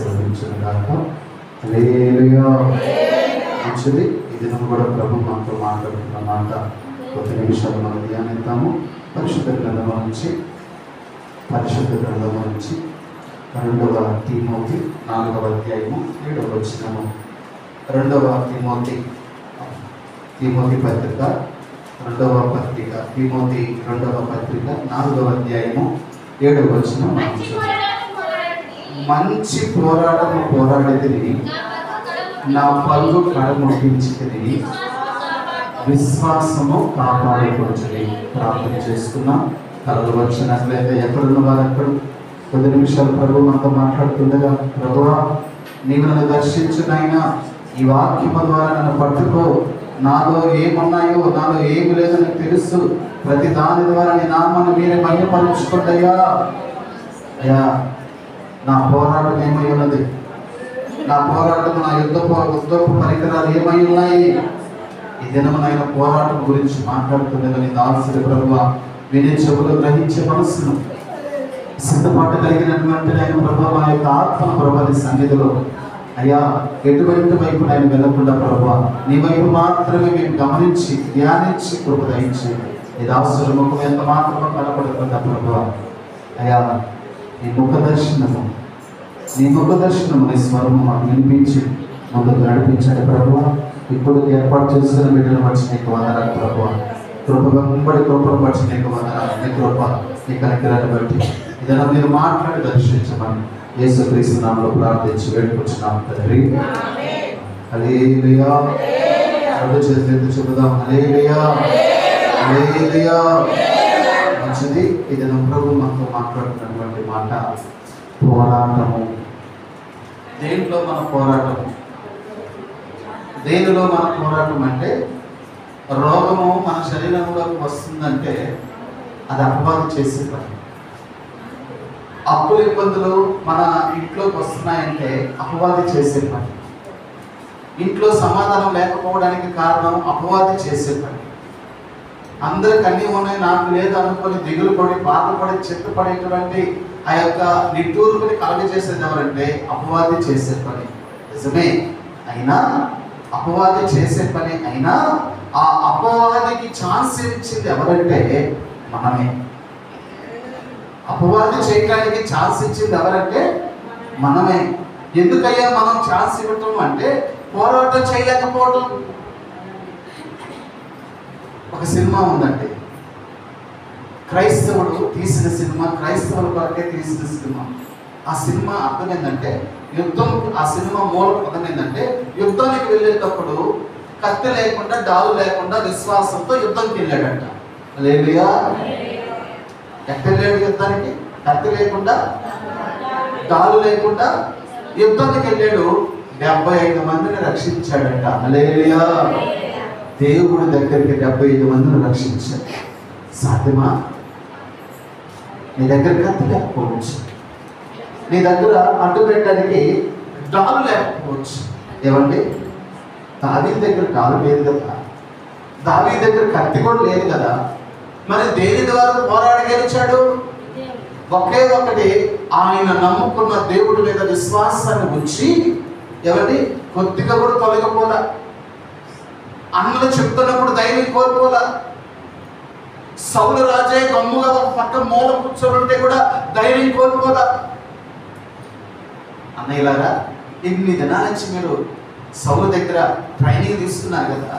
ఆశీర్వదించుగాక. హల్లెలూయా. మంచిది. ఈ దినం కూడా ప్రభు మనతో మాట్లాడుతున్న మాట కొద్ది నిమిషాలు మనం ధ్యానిద్దాము. పరిశుద్ధ గ్రంథం నుంచి 2వ తిమోతి 4వ అధ్యాయము 7వ వచనము. 2వ తిమోతి పత్రిక 2వ పత్రిక 4వ అధ్యాయము 7వ వచనం. మంచి పోరాటము పోరాడితిని, నా పళ్ళు కడముట్టించితిని, విశ్వాసము కాపాడుకొంటిని. ప్రార్థన చేసుకున్నాం. కలలు వచ్చినట్లయితే ఎక్కడున్న వారు అక్కడ కొద్ది నిమిషాలు ప్రభు మనతో మాట్లాడుతుండగా, ప్రభువా నీవు నన్ను దర్శించునైనా, ఈ వాక్యము ద్వారా నన్ను పట్టుకో, నాలో ఏమున్నాయో నాలో ఏమి లేదని తెలుసు, ప్రతి దాని ద్వారా నీ నామాన్ని మీరే మహిమపరచుకోండియ్యా. అయ్యా, నా పోరాటం ఏమై ఉన్నది, నా పోరాటం, నా యుద్ధపు పరికరాలు ఏమై ఉన్నాయి? ఈ దినమునైన పోరాటం గురించి మాట్లాడుతుండగా నీ దాసుడి ప్రభువా వినే చెవులు గ్రహించే మనస్సును సిద్ధపాటు కలిగినటువంటి ఆయన ప్రభావ మా యొక్క ఆత్మను ప్రభావి సన్నిధిలో అయ్యా ఎటువంటి వైపు ఆయన వెళ్ళకుండా ప్రభావ నీ వైపు మాత్రమే మేము గమనించి ధ్యానించి కృప దయించి ఈ దాసుడి ముఖం ఎంత మాత్రమే కనపడకుండా ప్రభావ అయ్యా నీ ముఖ దర్శనము నీ స్వరము మాకు వినిపించి ముందుకు నడిపించండి ప్రభువ. ఇప్పుడు ఏర్పాటు చేసుకున్న బిడ్డలు వచ్చి నీకు వందనాలు ప్రభువ. కృప వెంబడి కృపను బట్టి నీకు వందనాలు. నీ కృప నీ కనికరాన్ని బట్టి ఇదన్నా మీరు మాట్లాడి దర్శించమని యేసుక్రీస్తు నామములో ప్రార్థించి వేడుకొచ్చున్నాం తండ్రి. హల్లెలూయా. రెండు చేతులెత్తి చెబుదాం హల్లెలూయా, హల్లెలూయా. మంచిది. ఇదన్నా ప్రభు మనతో మాట్లాడుతున్నటువంటి మాట పోరాటము. దేనిలో మన పోరాటము? దేనిలో మన పోరాటం అంటే, రోగము మన శరీరంలోకి వస్తుందంటే అది అపవాది చేసే పని. అప్పుల ఇబ్బందులు మన ఇంట్లోకి వస్తున్నాయంటే అపవాది చేసే పని. ఇంట్లో సమాధానం లేకపోవడానికి కారణం అపవాది చేసే పని. అందరికి అన్నీ ఉన్నాయి, నాకు లేదు అనుకొని దిగులు పడి బాధపడి చెట్టుపడేటువంటి ఆ యొక్క నిట్టూర్పుని కలగజేసేది ఎవరంటే అపవాది చేసే పని. నిజమే. అయినా అపవాది చేసే పని అయినా ఆ అపవాదికి ఛాన్స్ ఇచ్చింది ఎవరంటే మనమే. అపవాది చేయడానికి ఛాన్స్ ఇచ్చింది ఎవరంటే మనమే. ఎందుకయ్యా మనం ఛాన్స్ ఇవ్వటం అంటే పోరాటం చేయలేకపోవటం. ఒక సినిమా ఉందండి, క్రైస్తవుడు తీసిన సినిమా, క్రైస్తవుల కొరకే తీసిన సినిమా. ఆ సినిమా అర్థం ఏంటంటే యుద్ధం. ఆ సినిమా మూల పదం ఏంటంటే యుద్ధానికి వెళ్ళేటప్పుడు కత్తి లేకుండా డాలు లేకుండా విశ్వాసంతో యుద్ధంకి వెళ్ళాడంట. హల్లెలూయా. ఎక్కడ వెళ్ళాడు యుద్ధానికి? కత్తి లేకుండా డాలు లేకుండా యుద్ధానికి వెళ్ళాడు. 75 మందిని రక్షించాడంట. హల్లెలూయా. దేవుడి దగ్గరికి 75 మందిని రక్షించాడు. సాధ్యమా? నీ దగ్గర కత్తి లేకపోవచ్చు, నీ దగ్గర అడ్డు పెట్టడానికి డాలు లేకపోవచ్చు. ఏమండి, దావీదు దగ్గర డాలు లేదు కదా, దావీదు దగ్గర కత్తి కూడా లేదు కదా. మరి దేని ద్వారా పోరాడి గెలిచాడు? ఒకే ఒకటి, ఆయన నమ్ముకున్న దేవుడి మీద విశ్వాసాన్ని ఉంచి ఏమండి కొద్దిగా కూడా తొలగిపోలా. అన్నలు చెప్తున్నప్పుడు ధైర్యం కోల్పోలా. సౌలు రాజే గమ్ముగా ఒక పక్క మూల కూర్చోనుంటే కూడా ధైర్యం కోల్పోదా. అన్నయ్యలారా, ఇన్ని దినాల నుంచి మీరు సౌలు దగ్గర ట్రైనింగ్ తీసుకున్నారు కదా,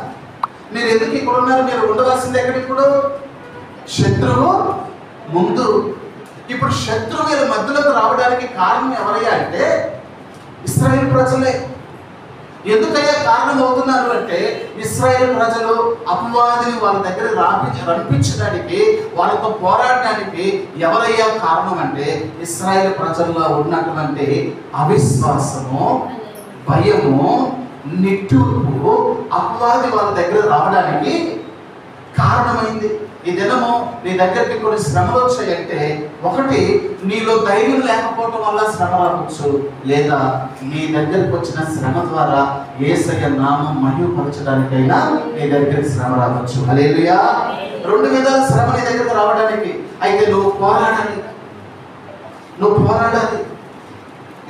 మీరు ఎందుకు ఇక్కడ ఉన్నారు? మీరు ఉండవలసింది ఎక్కడ? ఇప్పుడు శత్రువు ముందు. ఇప్పుడు శత్రువు వీళ్ళ మధ్యలోకి రావడానికి కారణం ఎవరయ్యా అంటే ఇశ్రాయేలు ప్రజలే. ఎందుకయ్యా కారణం అవుతున్నారు అంటే ఇశ్రాయేలు ప్రజలు అపవాదిని వాళ్ళ దగ్గర రంపించడానికి, వాళ్ళతో పోరాడడానికి ఎవరయ్యా కారణం అంటే ఇశ్రాయేలు ప్రజల్లో ఉన్నటువంటి అవిశ్వాసము, భయము, నిట్టూర్పు అపవాది వాళ్ళ దగ్గర రావడానికి కారణమైంది. ఈ దినము నీ దగ్గరికి కొన్ని శ్రమలు వచ్చాయంటే, ఒకటి నీలో ధైర్యం లేకపోవడం వల్ల శ్రమ రావచ్చు, లేదా నీ దగ్గరికి వచ్చిన శ్రమ ద్వారా యేసయ్య నామం మహిమపరచడానికైనా నీ దగ్గరికి శ్రమ రావచ్చు. హల్లెలూయా. 2 విధాల శ్రమ నీ దగ్గరకు రావడానికి. అయితే నువ్వు పోరాడాలి.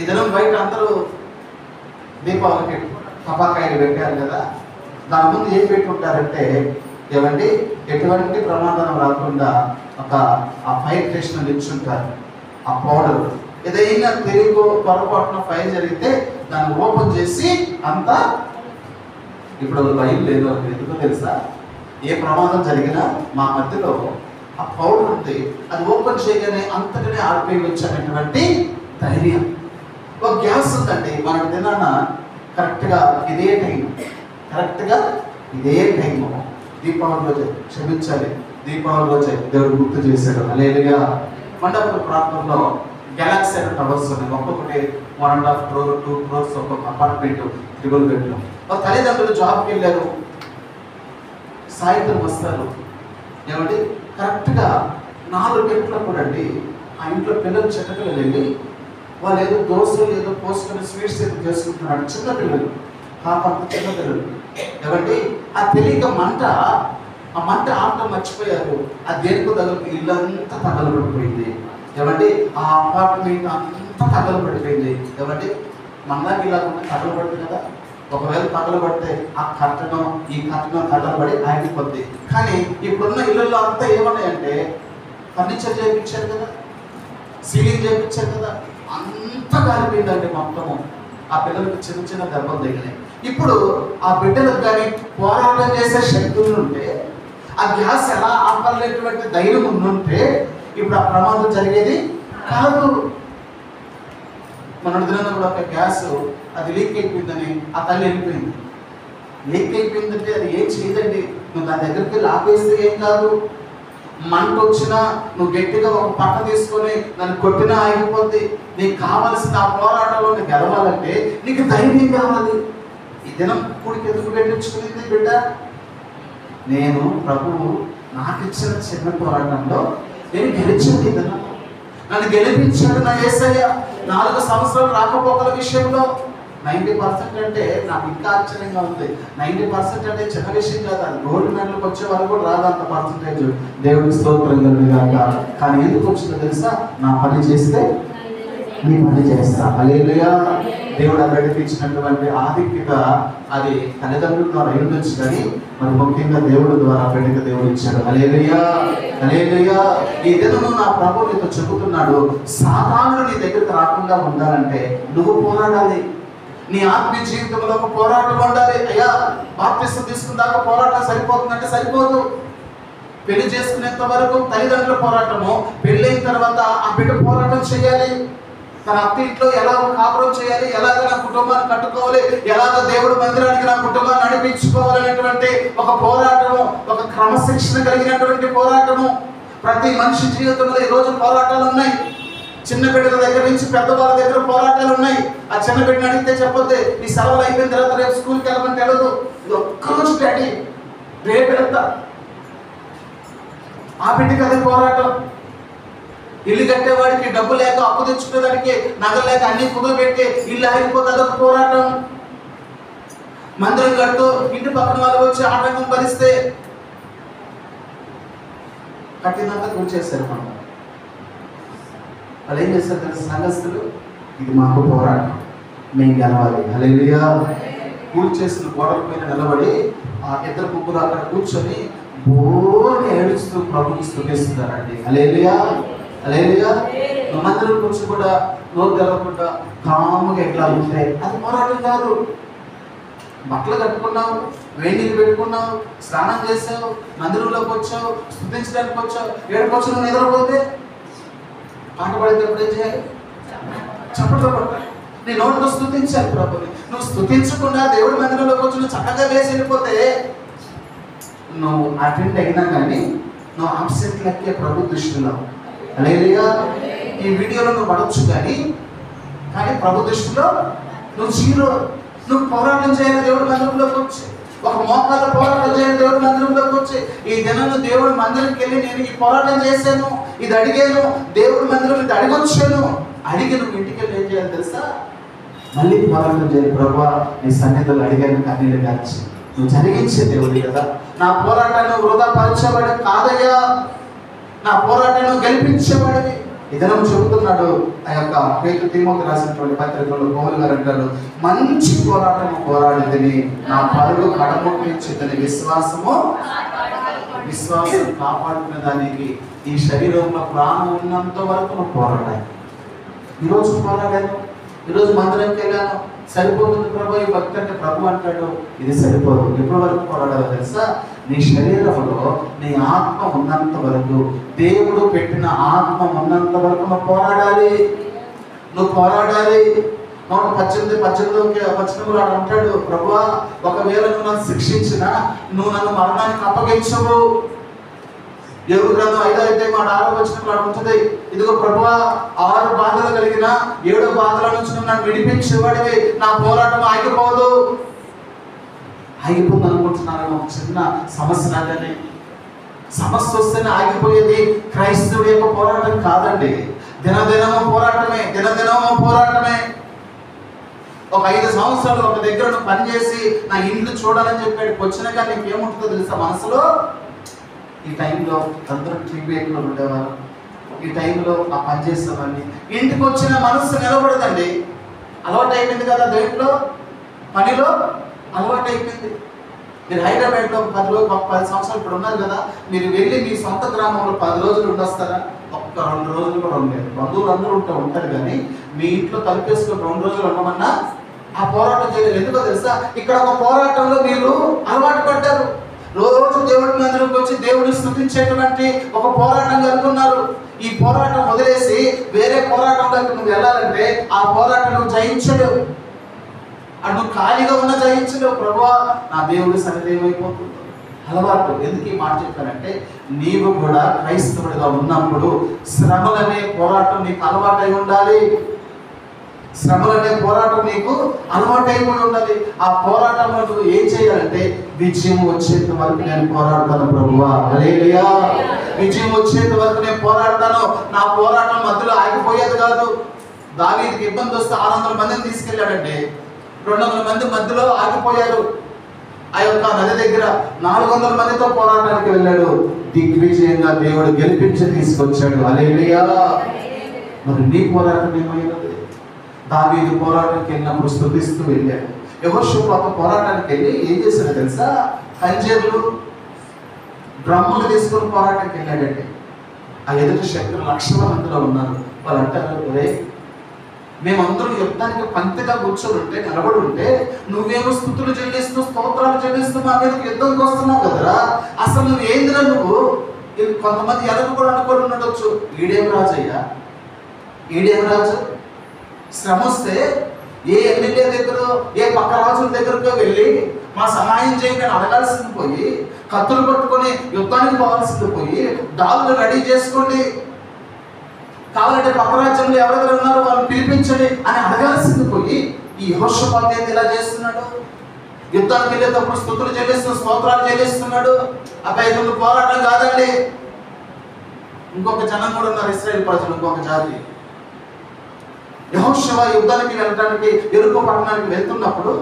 ఈ దినం బయట అందరూ దీపావళికి టపాకాయలు పెట్టారు కదా, దాని ముందు ఏం పెట్టుకుంటారంటే ఏమండి ఎటువంటి ప్రమాదం రాకుండా ఆ ఫైర్ స్టేషన్ నిల్చుంటారు. ఆ పౌడర్ ఏదైనా తెలుగు పొరపాటున ఫైర్ జరిగితే దాన్ని ఓపెన్ చేసి అంతా, ఇప్పుడు భయం లేదు ఎందుకో తెలుసా, ఏ ప్రమాదం జరిగినా మా మధ్యలో ఆ పౌడర్ ఉంది, అది ఓపెన్ చేయగానే అంతగానే ఆర్పివచ్చు అనేటువంటి ధైర్యం. ఒక గ్యాస్ ఉందండి మన దినాన కరెక్ట్గా ఇదే టైము దీపావళి రోజే, క్షమించాలి దీపావళి రోజే దేవుడు గుర్తు చేశాడు. హల్లెలూయా. మండప ప్రాంతంలో గెలాక్సీ అనే టవర్స్ ఉన్నాయి, ఒక్కొక్కటి 1.5 crore 2 crores ఒక్కొక్క అపార్ట్మెంట్, 3 bedroom. తల్లిదండ్రులు జాబ్కి వెళ్ళారు, సాయంత్రం వస్తారు. ఏమండి కరెక్ట్గా 4 గంటలకు అండి ఆ ఇంట్లో పిల్లలు చిన్నపిల్లలు వెళ్ళి వాళ్ళు ఏదో దోశలు ఏదో పోసుకొని స్వీట్స్ ఏదో చేసుకుంటున్నాడు. చిన్నపిల్లలు చిన్నపిల్లలు ఏమండి ఆ తెలియక ఆ మంట ఆటం మర్చిపోయారు. ఆ దేనికి తగలు ఇల్లంతా తగలబడిపోయింది. ఏమండి ఆ అపార్ట్మెంట్ అంతా తగలబడిపోయింది. ఏమండి మనకి ఇలాగ తగలబడుతుంది కదా, ఒకవేళ తగలబడితే ఆ కట్టడం ఈ కట్టడం తగలబడి ఆగిపోద్ది. కానీ ఇప్పుడున్న ఇళ్ళల్లో అంతా ఏమన్నాయంటే ఫర్నిచర్ చేయించారు కదా, సీలింగ్ చేయించారు కదా, అంతా కాలిపోయిందండి మొత్తము. ఆ పిల్లలకు చిన్న చిన్న దెబ్బలు తగినాయి. ఇప్పుడు ఆ బిడ్డలకు కానీ పోరాటం చేసే శక్తులు ఉంటే, ఆ గ్యాస్ ఎలా ఆపలేటువంటి ధైర్యం ఉండుంటే ఇప్పుడు ఆ ప్రమాదం జరిగేది కాదు. మన దినాన కూడా ఒక గ్యాస్ అది లీక్ అయిపోయిందని ఆ తల్లి వెళ్ళిపోయింది. లీక్ అయిపోయిందంటే అది ఏం చేయదండి, నువ్వు దాని దగ్గరికి వెళ్ళి ఆపేస్తే ఏం కాదు. మంట వచ్చినా నువ్వు గట్టిగా ఒక పట్ట తీసుకొని నన్ను కొట్టినా ఆగిపోద్ది. నీకు కావలసిన ఆ పోరాటంలో నువ్వు గెలవాలంటే నీకు ధైర్యం కావాలి. ఈ దినం కూడికి ఎందుకు పెట్టించుకునేది బిడ్డ? నేను ప్రభువు నాకు ఇచ్చిన చిన్న పోరాటంలో నేను గెలిచింది దినం, నన్ను గెలిపించాడు నా యేసయ్య. 4 సంవత్సరాలు రాకపోకల విషయంలో 90% అంటే నాకు ఇంకా ఆశ్చర్యంగా ఉంది. 90% అంటే చిన్న విషయం కాదు, అది గోల్డ్ మెడల్కి వచ్చే వాళ్ళు కూడా రాదు అంత పర్సంటేజ్. దేవుడికి స్తోత్రం కలుగుగాక. కానీ ఎందుకు వచ్చిందో తెలుసా? నా పని చేస్తే నీ పని చేస్తా. హల్లెలూయా. దేవుడు అక్కడికి ఇచ్చినటువంటి ఆధిక్యత అది తల్లిదండ్రుల ద్వారా ఉండొచ్చు, కానీ మరి ముఖ్యంగా దేవుడు ద్వారా బిడ్డకి దేవుడు ఇచ్చాడు. హల్లెలూయా, హల్లెలూయా. ఈ దినము నా ప్రభువు నీతో చెబుతున్నాడు, సాతానుడు నీ దగ్గరికి రాకుండా ఉండాలంటే నువ్వు పోరాడాలి. నీ ఆత్మీయ జీవితంలో ఒక పోరాటం ఉండాలి. అయ్యా బాప్తిసం తీసుకున్నాక పోరాటం సరిపోతుందంటే సరిపోదు. పెళ్లి చేసుకునేంత వరకు తల్లిదండ్రుల పోరాటము, పెళ్ళైన తర్వాత ఆ బిడ్డ పోరాటం చేయాలి. తన అత్త ఇంట్లో ఎలా కాపురం చేయాలి, ఎలాగ నా కుటుంబాన్ని కట్టుకోవాలి, ఎలాగ దేవుడి మందిరానికి నా కుటుంబాన్ని నడిపించుకోవాలనేటువంటి ఒక పోరాటము, ఒక క్రమశిక్షణ కలిగినటువంటి పోరాటము ప్రతి మనిషి జీవితంలో ఈరోజు పోరాటాలు ఉన్నాయి. చిన్న బిడ్డల దగ్గర నుంచి పెద్దవాళ్ళ దగ్గర పోరాటాలు ఉన్నాయి. ఆ చిన్న బిడ్డని అడిగితే చెప్పొద్దు, ఈ సెలవులు అయిపోయిన తర్వాత రేపు స్కూల్కి వెళ్ళమని తెలియదు. ఇది ఒక్కరోజు డాడీ రేపు వెళ్తా. ఆ బిడ్డకి అదే పోరాటం. ఇల్లు కట్టేవాడికి డబ్బు లేక అప్పు తెచ్చుకునేదానికి నగలు లేక అన్ని కుదరబెట్టి ఇల్లు ఆగిపోతే అదొక పోరాటం. మందిరం కడుతూ ఇంటి పక్కన వాళ్ళు వచ్చి ఆటంకం భరిస్తే కట్టినంత కూర్చేస్తారు. మనం వాళ్ళు ఏం చేస్తారు తెలుసు సంఘస్థులు? ఇది మాకు పోరాటం, మేము గెలవాలి. హల్లెలూయా. కూర్చేసిన గోడల పైన నిలబడి ఆ 2-3 అక్కడ కూర్చొని బోర్ని ఏడుస్తూ ప్రభుకి స్తుతిస్తున్నారండి. హల్లెలూయా, హల్లెలూయా. మందిరం కూర్చొని కూడా నోరు తెలవకుండా కాముగా ఎట్లా ఉంటే అది పోరాటం కాదు. బట్టలు కట్టుకున్నావు, వేడిని పెట్టుకున్నావు, స్నానం చేసావు, మందిరంలోకి వచ్చావు, స్తుతించడానికి వచ్చావు, ఏడుకొచ్చు నువ్వు నిద్రపోతే పాట పాడేటప్పుడు ఏం చేయాలి? చప్పట్లు కొట్టాలి. నీ నోటితో స్తుతించాలి ప్రభుని. నువ్వు స్తుతించకుండా దేవుడి మందిరంలోకి వచ్చి నువ్వు చక్కగా వేసి వెళ్ళిపోతే నువ్వు అటెండ్ అయినా కానీ నువ్వు అబ్సెంట్ లెక్కే ప్రభు దృష్టిలో. హల్లెలూయా. ఈ వీడియోలో నువ్వు పడవచ్చు కానీ ప్రభు దృష్టిలో నువ్వు జీరో. నువ్వు పోరాటం చేయాలి దేవుడి మందిరంలోకి వచ్చి, ఒక మోకాళ్ళ పోరాటం చేయాలి దేవుడి మందిరంలోకి వచ్చి. ఈ దినాన్ని దేవుడి మందిరంకి వెళ్ళి నేను ఈ పోరాటం చేశాను, ఇది అడిగాను, దేవుడి మందిరం ఇది అడిగొచ్చాను, అడిగి నువ్వు ఇంటికి వెళ్ళి ఏం చేయాలి తెలుసా? మళ్ళీ పోరాటం చేయాలి. ప్రభువా నీ సన్నిధిలో అడిగాను, కన్నీళ్ళు కాచి నువ్వు జరిగించే దేవుడి కదా. నా పోరాటాన్ని వృధా పరచబడి కాదయ్యా, నా పోరాటాన్ని గెలిపించేవాడివి. ఇదనం చెబుతున్నాడు. ఆ యొక్క తిమోతికి రాసినటువంటి పత్రికలో పౌలు గారు అంటారు, మంచి పోరాటం పోరాడిదని, నా పరుగు కడముట్టించిందని, విశ్వాసం కాపాడుకునే దానికి ఈ శరీరంలో ప్రాణం ఉన్నంత వరకు నువ్వు పోరాడాలి. ఈరోజు పోరాడాను, ఈరోజు మందిరంకి వెళ్ళాను, సరిపోతుంది ప్రభు ఈ భక్తి అంటే ప్రభు అంటాడు ఇది సరిపోదు. ఎప్పటి వరకు పోరాడాలో తెలుసా? నీ శరీరంలో నీ ఆత్మ ఉన్నంత వరకు, దేవుడు పెట్టిన ఆత్మ ఉన్నంత వరకు నువ్వు పోరాడాలి. నువ్వు పోరాడాలి. 18 అంటాడు, ప్రభువా ఒకవేళ నువ్వు నన్ను శిక్షించినా నువ్వు నన్ను మరణానికి అప్పగించవు. దేవుడు గ్రంథం 5వ అధ్యాయం 6వ వచనంలో ఉంటుంది, ఇదిగో ప్రభువా 6 బాధలు కలిగిన 7వ బాధల నుంచి నువ్వు నన్ను విడిపించేవాడివి, నా పోరాటం ఆగిపోదు. ఆగిపోతుంది అనుకుంటున్నాను. ఒక చిన్న సమస్య నాకని, సమస్య వస్తేనే ఆగిపోయేది క్రైస్తవుడి యొక్క పోరాటం కాదండి. దినదినము పోరాటమే. ఒక 5 సంవత్సరాలు ఒక దగ్గర పనిచేసి నా ఇల్లు చూడాలని చెప్పాడు. వచ్చినాక నీకేముంటుందో తెలుసా మనసులో? ఈ టైంలో అందరూ టీవీలో ఉండేవారు, ఈ టైంలో ఆ పని చేసేవాడిని. ఇంటికి వచ్చిన మనసు నిలబడదండి. అలవాటు అయిపోయింది కదా, దేంట్లో పనిలో అలవాటు అయిపోయింది. మీరు హైదరాబాద్లో 10 సంవత్సరాలు ఇప్పుడు ఉన్నారు కదా, మీరు వెళ్ళి మీ సొంత గ్రామంలో 10 రోజులు ఉండొస్తారా? ఒక్క 2 రోజులు కూడా ఉండలేదు. బంధువులు అందరూ ఉంటారు కానీ మీ ఇంట్లో తలుపేసుకొని 2 రోజులు ఉండమన్నా ఆ పోరాటం చేయలేదు. ఎందుకో తెలుసా? ఇక్కడ ఒక పోరాటంలో మీరు అలవాటు పడ్డారు. రోజు దేవుడి మందిరంకి వచ్చి దేవుడిని స్తుతించేటువంటి ఒక పోరాటం జరుగుతున్నారు. ఈ పోరాటం వదిలేసి వేరే పోరాటంలోకి నువ్వు వెళ్ళాలంటే ఆ పోరాటం నువ్వు జయించలేవు. అటు నువ్వు ఖాళీగా ఉన్న జయించలేవు. ప్రభువా నా దేవుడి సన్నిధి ఏమైపోతుంది అలవాటు. ఎందుకు ఈ మాట చెప్పానంటే, నీవు కూడా క్రైస్తవుడిగా ఉన్నప్పుడు శ్రమలనే పోరాటం నీకు అలవాటై ఉండాలి. శ్రమలనే పోరాటం నీకు అలవాటైపోయి ఉండాలి. ఆ పోరాటంలో నువ్వు ఏం చేయాలంటే, విజయం వచ్చేంత వరకు నేను పోరాడతాను ప్రభువా, హల్లెలూయా. విజయం వచ్చేంత వరకు నేను పోరాడతాను. నా పోరాటం మధ్యలో ఆగిపోయేది కాదు. దావీదుకి ఇబ్బంది వస్తే 600 మందిని తీసుకెళ్ళాడంటే 200 మంది మధ్యలో ఆగిపోయారు. ఆ యొక్క నది దగ్గర 400 మందితో పోరాటానికి వెళ్ళాడు. దిగ్విజయంగా దేవుడు గెలిపించి తీసుకొచ్చాడు, హల్లెలూయా. మరి నీ పోరాటం ఏమైనది? దావీదు పోరాటానికి వెళ్ళినప్పుడు స్తుతిస్తూ వెళ్ళాడు. యెహోషువ పోరాటానికి వెళ్ళి ఏం చేశాడో తెలుసా? కంజర్లు డ్రమ్ములు తీసుకొని పోరాటానికి వెళ్ళాడంటే ఆ ఎదుటి శత్రులు లక్షల మందిలో ఉన్నారు. వాళ్ళు అంటారు, రే మేమందరూ యుద్ధానికి పంక్తిగా కూర్చొని ఉంటే, నిలబడి ఉంటే, నువ్వేమో స్తుతులు చెల్లిస్తూ స్తోత్రాలు చెల్లిస్తూ మా మీదకి యుద్ధంకి వస్తున్నావు కదరా, అసలు నువ్వు ఏందిరా నువ్వు? కొంతమంది ఎలకు కూడా అనుకోని ఉండొచ్చు, ఈడేం రాజయ్యా, ఈడేం రాజు? శ్రమ వస్తే ఏ ఎమ్మెల్యే దగ్గర ఏ పక్క రాజుల దగ్గరకు వెళ్ళి మా సహాయం చేయడానికి అడగాల్సింది పోయి, కత్తులు పట్టుకొని యుద్ధానికి పోవాల్సింది పోయి, డాలులు రెడీ చేసుకోండి, కావాలంటే పక్క రాజ్యంలో ఎవరెవరు ఉన్నారో వాళ్ళు పిలిపించండి అని అడగాల్సింది పోయి, ఈ యెహోషాపాతు ఇలా చేస్తున్నాడు. యుద్ధానికి వెళ్ళేటప్పుడు స్తుతులు చెల్లిస్తూ స్తోత్రాలు చెల్లిస్తున్నాడు. అబ్బాయి ముందు పోరాటం కాదండి. ఇంకొక జనం కూడా ఉన్నారు, ఇశ్రాయేల్ ప్రజలు, ఇంకొక జాతి. యెహోషువ యుద్ధానికి వెళ్ళడానికి యెరికో పట్టణానికి వెళ్తున్నప్పుడు,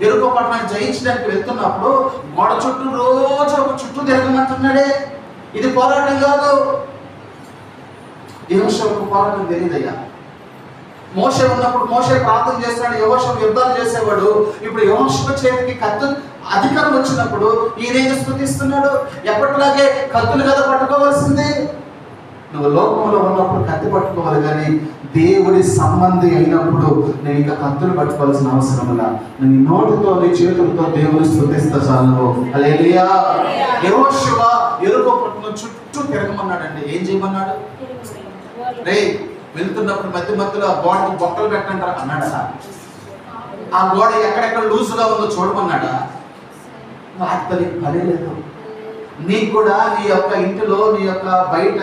యెరికో పట్టణాన్ని జయించడానికి వెళ్తున్నప్పుడు గోడ చుట్టూ రోజు ఒక చుట్టూ తిరగమంటున్నాడే. ఇది పోరాటం కాదు. యెహోషువకు పోరాటం తెలియదయ్యా. మోషే ఉన్నప్పుడు మోషే ప్రార్థన చేస్తున్నాడు, యెహోషువ యుద్ధాలు చేసేవాడు. ఇప్పుడు యెహోషువ చేతికి కత్తు అధికారం వచ్చినప్పుడు ఈయన స్తుతిస్తున్నాడు. ఎప్పటిలాగే కత్తులు కదా పట్టుకోవాల్సింది. నువ్వు లోకంలో ఉన్నప్పుడు కత్తి పట్టుకోవాలి, కానీ దేవుడి సంబంధి అయినప్పుడు నేను ఇంకా కత్తులు పట్టుకోవాల్సిన అవసరం లేదు. నీ నోటితో నీ చేతులతో దేవుని స్తుతిస్తా చాలు, హల్లెలూయా. యెహోషువ యెరికో పట్టణం చుట్టూ తిరగమన్నాడండి. ఏం చేయమన్నాడు? రే వెళ్తున్నప్పుడు మధ్య మధ్యలో గోడకి బొక్కలు పెట్టంటారా అన్నాడా? ఆ గోడ ఎక్కడెక్కడ లూజుగా ఉందో చూడమన్నాడా? వాటితో నీకు పని లేదు. నీకు కూడా నీ యొక్క ఇంటిలో, నీ యొక్క బయట,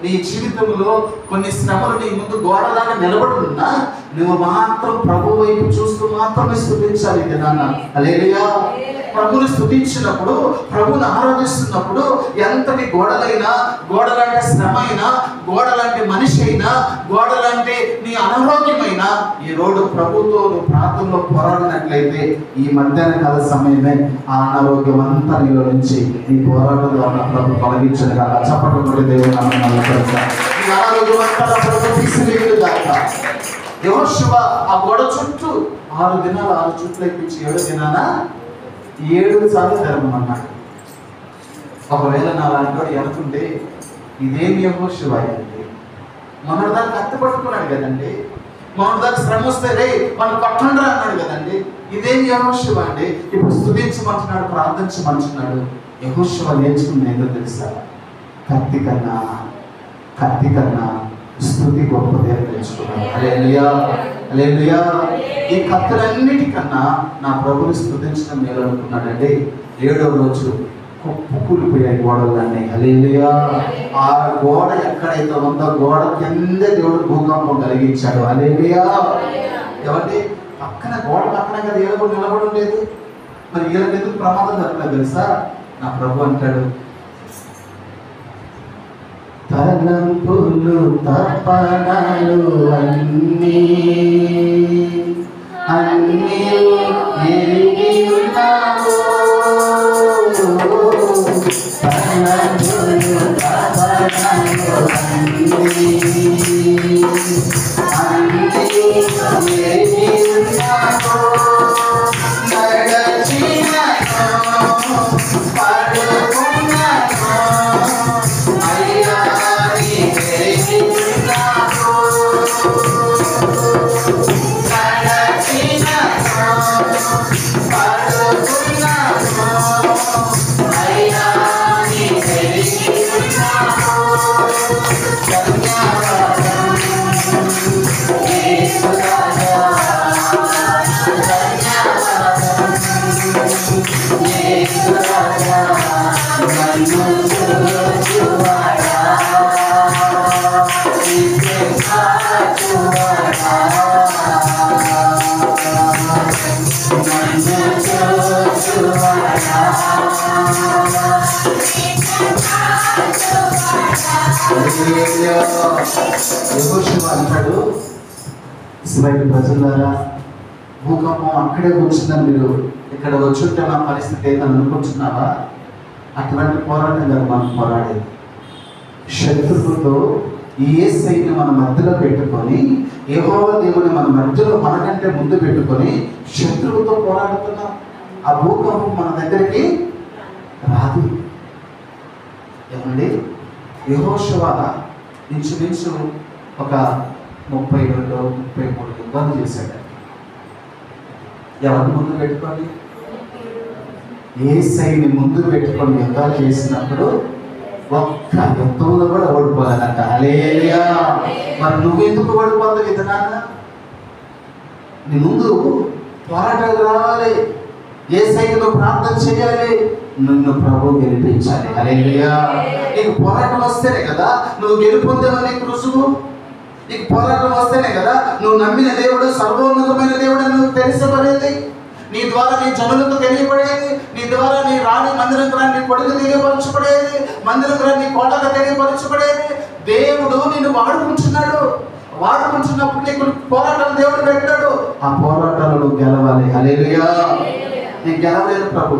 నీ జీవితంలో కొన్ని శ్రమలు నీ ముందు గోడలాగా నిలబడి ఉన్నా, నువ్వు మాత్రం ప్రభు వైపు చూస్తూ మాత్రమే స్తుతించాలి నాన్న. హల్లెలూయా. ప్రభుని స్తుతించినప్పుడు, ప్రభుని ఆరాధిస్తున్నప్పుడు ఎంతటి గోడలైనా, గోడలాంటి శ్రమ అయినా, గోడలాంటి మనిషి అయినా, గోడలాంటి నీ అనారోగ్యమైనా, ఈ రోడ్డు ప్రభుతో నువ్వు ప్రార్థనలో పోరాడినట్లయితే ఈ మధ్యాహ్న కాల సమయమే ఆ అనారోగ్యం అంతా నీలో నుంచి నీ పోరాటంలో ఉన్న ప్రభు తొలగించను కాక. చప్పట్లు దేవుని నామమున ఈ అనారోగ్యం అంతా ప్రభు తీసివేయడు కాక. యెహోషువ ఆ గోడ చుట్టూ 6 దినాలు 6 చుట్లు ఎక్కించి 7 దినాన 7 సార్లు ధర్మం అన్నాడు. ఒకవేళ నా లాంటి అనుకుంటే ఇదేమి యెహోషువ అయింది, మొన్నటిదాకా కత్తి పట్టుకున్నాడు కదండి, మొన్నటిదాకా శ్రమ వస్తే రే మనం పట్టండ్రా అన్నాడు కదండి, ఇదేమి యెహోషువ అండి. ఇప్పుడు స్తుతించమంటున్నాడు, ప్రార్థించమంటున్నాడు. యెహోషువ నేర్చుకుంది ఏంటో తెలుసా? కత్తి కన్నా స్తుతి గొప్పదే తెలుసుకున్నాను. హల్లెలూయా, హల్లెలూయా. ఈ కత్తులన్నిటికన్నా నా ప్రభుని స్తుతించడం మేలు అనుకున్నాడండి. 7వ రోజు కూలిపోయాయి గోడలన్నీ. హల్లెలూయా. ఆ గోడ ఎక్కడైతే ఉందో గోడ కింద దేవుడు భూకంపం కలిగించాడు. హల్లెలూయా. ఏమంటే పక్కన గోడ పక్కన కదా వీళ్ళకు నిలబడి ఉండేది, మరి వీళ్ళకి ఎందుకు ప్రమాదం జరగలేదు తెలుసా? నా ప్రభు అంటాడు, తలంపులు తపనలు అన్నీ ఎరిగి ఉన్నావు, తలంపులు తపనలు అన్నీ ఎరిగి ఉన్నావు, యెహోషువ అంటాడు, ఇశ్రాయేలు ప్రజలారా భూకంపం అక్కడే వచ్చిందని మీరు ఇక్కడ వచ్చుంటే నా పరిస్థితి ఏదని అనుకుంటున్నావా? అటువంటి పోరాటం కదా మనం పోరాడేది. శత్రువుతో యేసయ్యని మన మధ్యలో పెట్టుకొని, యెహోవా దేవుని మన మధ్యలో మనకంటే ముందు పెట్టుకొని శత్రువుతో పోరాడుతున్నాం. ఆ భూకంపం మన దగ్గరికి రాదు. ఏమండి, యెహోషువ ఇంచుమించు ఒక 32-33 యుద్ధాలు చేశాడు. ఎవరిని ముందు పెట్టుకొని? యేసయ్యని ముందు పెట్టుకొని యుద్ధాలు చేసినప్పుడు ఒక్క యుద్ధంలో కూడా ఓడిపోలేదంట. హల్లెలూయా. మరి నువ్వెందుకు ఓడిపోతావు? విధానాన్న నీ ముందు పోరాటాలు రావాలి, యేసయ్యను ప్రార్థన చేయాలి, నిన్ను ప్రభు గెలిపించాలి. హల్లెలూయా. నీకు పోరాటం వస్తేనే కదా నువ్వు గెలుపొందేవని నీకు రుజువు. నీకు పోరాటం వస్తేనే కదా నువ్వు నమ్మిన దేవుడు సర్వోన్నతమైన దేవుడు అని నువ్వు తెలియబడేది. నీ ద్వారా నీ జనులకు తెలియబడేది, నీ ద్వారా నీ రాణి మందిరం రాని నీ కొడుకు తెలియపరచబడేది, మందిరం రాని నీ కోటగా తెలియపరచబడేది. దేవుడు నిన్ను వాడుకుంటున్నప్పుడు నీకు పోరాటాలు దేవుడు పెట్టాడు. ఆ పోరాటాలు నువ్వు గెలవాలి. హల్లెలూయా. నేను గెలవలేను ప్రభు,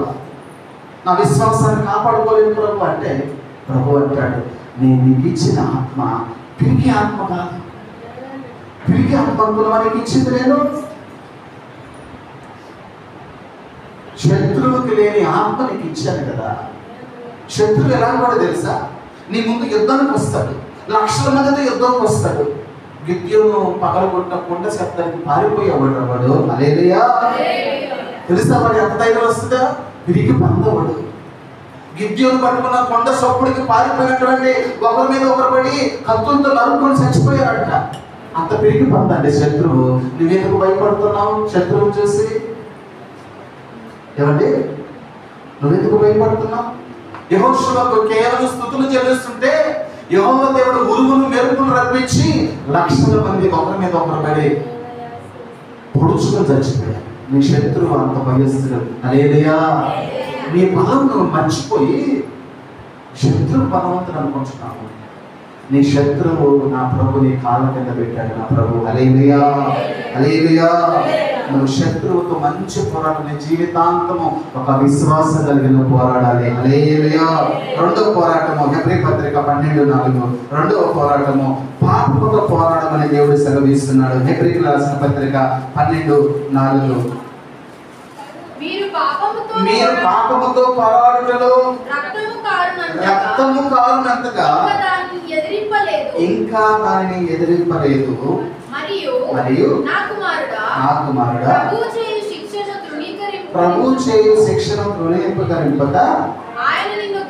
నా విశ్వాసాన్ని కాపాడుకోలేను ప్రభు అంటే, ప్రభు అంటాడు, నేను నీకు ఇచ్చిన ఆత్మ పిరికి ఆత్మ కాదు. పిరికి ఆత్మను మనకి ఇచ్చింది నేను. శత్రువుకి లేని ఆత్మ నీకు ఇచ్చాను కదా. శత్రువు ఎలా కూడా తెలుసా? నీ ముందు యుద్ధానికి వస్తాడు, లక్షల మందితో యుద్ధానికి వస్తాడు. గిద్యోను పగలగొట్టిన కొండ శబ్దానికి పారిపోయేవాడు వాడు. హల్లెలూయా. తెలుసా వాడు ఎంత ధైర్యం వస్తుందా? పిరికి పందవాడు. గిద్యోను పట్టుకున్న కొండ సొప్పుడికి పారిపోయినటువంటి ఒకరి మీద ఒకరు పడి కత్తులతో నరుక్కొని చచ్చిపోయారట. అంత పిరికి పందండి శత్రువు. నువ్వెందుకు భయపడుతున్నావు శత్రువుని చూసి? ఏమండి, నువ్వెందుకు భయపడుతున్నావు? యెహోషువకు కేవలం స్తుతులు చెల్లిస్తుంటే యెహోవా దేవుడు ఉరుములు మెరుపులు రప్పించి లక్షల మంది ఒకరి మీద ఒకరు పడి పొడుచుకొని చచ్చిపోయారు. నీ శత్రువు అంత భయస్తుడు. హల్లెలూయా. నీ బలం నువ్వు మర్చిపోయి శత్రువు బలవంతుడు అనుకుంటున్నావు. నీ శత్రువు నా ప్రభు నీ కాళ్ళ కింద పెట్టాడు నా ప్రభు. హల్లెలూయా, హల్లెలూయా. నువ్వు శత్రువుతో మంచి పోరాటం, నీ జీవితాంతము ఒక విశ్వాసం కలిగిన పోరాడాలి. హల్లెలూయా. రెండవ పోరాటము హెబ్రీ పత్రిక 12:4. రెండవ పోరాటము పాపముతో పోరాడమని దేవుడు సెలవిస్తున్నాడు. హెబ్రీకి రాసిన పత్రిక 12:4. మీరు పాపముతో పోరాడుటలో రక్తము కారునంతగా ఇంకా దానిని ఎదిరింపలేదు. మరియు నా కుమారుడా ప్రభు చేయు శిక్షను తృణీకరింపక ఆయన నిన్ను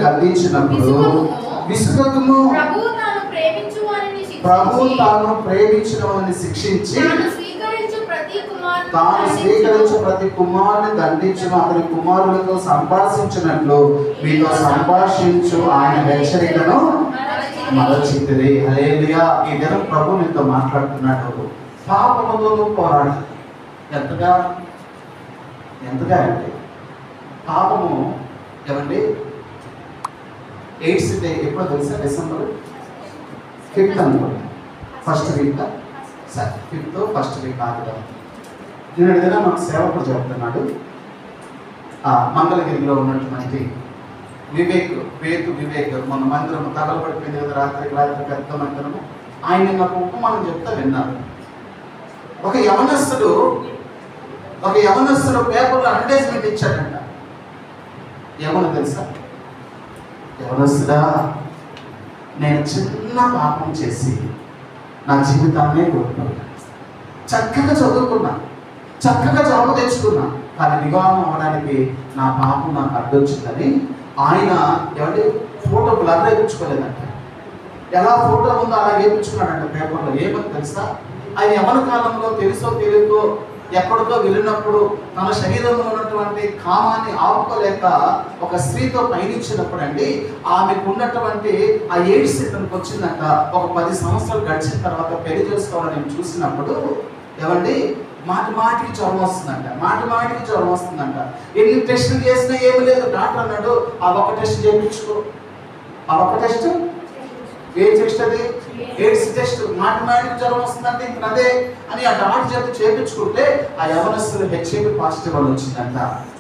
గద్దించినప్పుడు విసుగకుము. ప్రభు తాను ప్రేమించిన వారిని శిక్షించి తాను స్వీకరించు ప్రతి కుమారుని దండించును. అతని కుమారులతో సంభాషించినట్లు మీతో సంభాషించు ఆయన హెచ్చరికను మరచితిరి. హల్లెలూయా. ఈ దినం ప్రభు నీతో మాట్లాడుతున్నాడు. పాపముతో పోరాడు. ఎంతగా అంటే పాపము ఏమండి ఎయిడ్స్ డే ఎప్పుడో తెలుసా? December 5th అనుకోండి. First week sir 5th first week ఆగుతాం. నేను ఏదైనా మాకు సేవకుడు చెప్తున్నాడు. మంగళగిరిలో ఉన్నటువంటి వివేక్ మన మందిరం తగలబడిపోయింది కదా రాత్రి పెద్ద మందిరము. ఆయన నాకు ఉపమానం చెప్తా విన్నారు. ఒక యవనస్తుడు పేపర్లో అడ్వర్టైజ్మెంట్ ఇచ్చాడంట. ఏమన్నా తెలుసా? యవనస్తుడా, నేను చిన్న పాపం చేసి నా జీవితాన్నే కోరుకున్నాను. చక్కగా చదువుకున్నా, చక్కగా జాబ్ తెచ్చుకున్నా, కానీ వివాహం అవ్వడానికి నా పాపం నాకు అడ్డొచ్చిందని ఆయన ఏమంటే ఫోటో బ్లర్ వేయించుకోలేదంట. ఎలా ఫోటో ఉందో అలా వేయించుకున్నాడంట పేపర్లో. ఏమని తెలుసా? ఆయన యవన కాలంలో తెలుసో తెలియకో ఎక్కడికో వెళ్ళినప్పుడు తన శరీరంలో ఉన్నటువంటి కామాన్ని ఆపుకోలేక ఒక స్త్రీతో పయనించినప్పుడు అండి ఆమెకు ఉన్నటువంటి ఆ ఎయిడ్స్ ఇతనికి వచ్చిందంట. ఒక 10 సంవత్సరాలు గడిచిన తర్వాత పెళ్లి చేసుకోవాలని చూసినప్పుడు ఏమండి మాటికి జ్వరం వస్తుందంట. ఎన్ని టెస్టులు చేసినా ఏమి లేదు. డాక్టర్ అన్నాడు, ఆ ఒక్క టెస్ట్ చేయించుకో. ఆ ఒక్క టెస్ట్ ఏ టెస్ట్? అది ఎయిడ్స్ టెస్ట్. మాటికి జ్వరం వస్తుందంటే ఇంక అదే అని ఆ డాక్టర్ చేత చేయించుకుంటే ఆ యవనస్తులు HIV పాజిటివ్ అని వచ్చిందంట.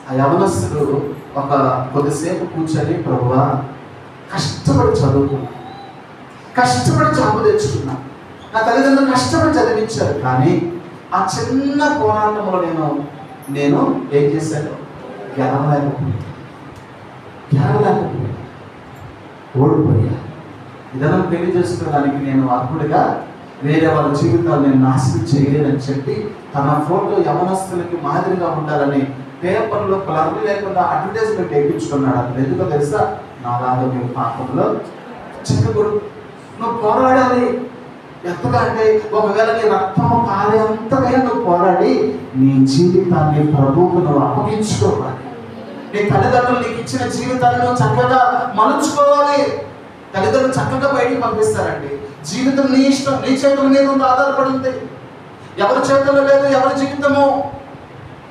ఆ యవనస్తులు ఒక కొద్దిసేపు కూర్చొని, ప్రభువా కష్టపడి చదువుకున్నా, కష్టపడి జాబు తెచ్చుకున్నా, నా తల్లిదండ్రులు కష్టపడి చదివించారు, కానీ ఆ చిన్న పోరాటంలో నేను ఏం చేశాను? గెలవలేకపోయా, ఓడిపోయా. ఇదనం పెళ్లి చేసుకోవడానికి నేను అర్హుడిగా వేరే వాళ్ళ జీవితాలు నేను నాశనం చేయలేదని చెప్పి తన ఫోటో యవనస్తులకి మాదిరిగా ఉండాలని పేపర్లో క్లర్లు లేకుండా అడ్వర్టైజ్మెంట్ వేయించుకున్నాడు. అతను ఎందుకో తెలుసా? నాలాగా మీరు పాపంలో చిన్నప్పుడు నువ్వు పోరాడాలి. ఎంతగా అంటే ఒకవేళ నీ రక్తము కాలేంతగా నువ్వు పోరాడి నీ జీవితాన్ని ప్రభువుకు నువ్వు అప్పగించుకోవాలి. నీ తల్లిదండ్రులు నీకు ఇచ్చిన జీవితాన్ని చక్కగా మలుచుకోవాలి. తల్లిదండ్రులు చక్కగా బయటికి పంపిస్తారండి. జీవితం నీ ఇష్టం, నీ చేతుల మీద ఆధారపడి ఉంది. ఎవరి చేతుల్లో లేదు ఎవరి జీవితము.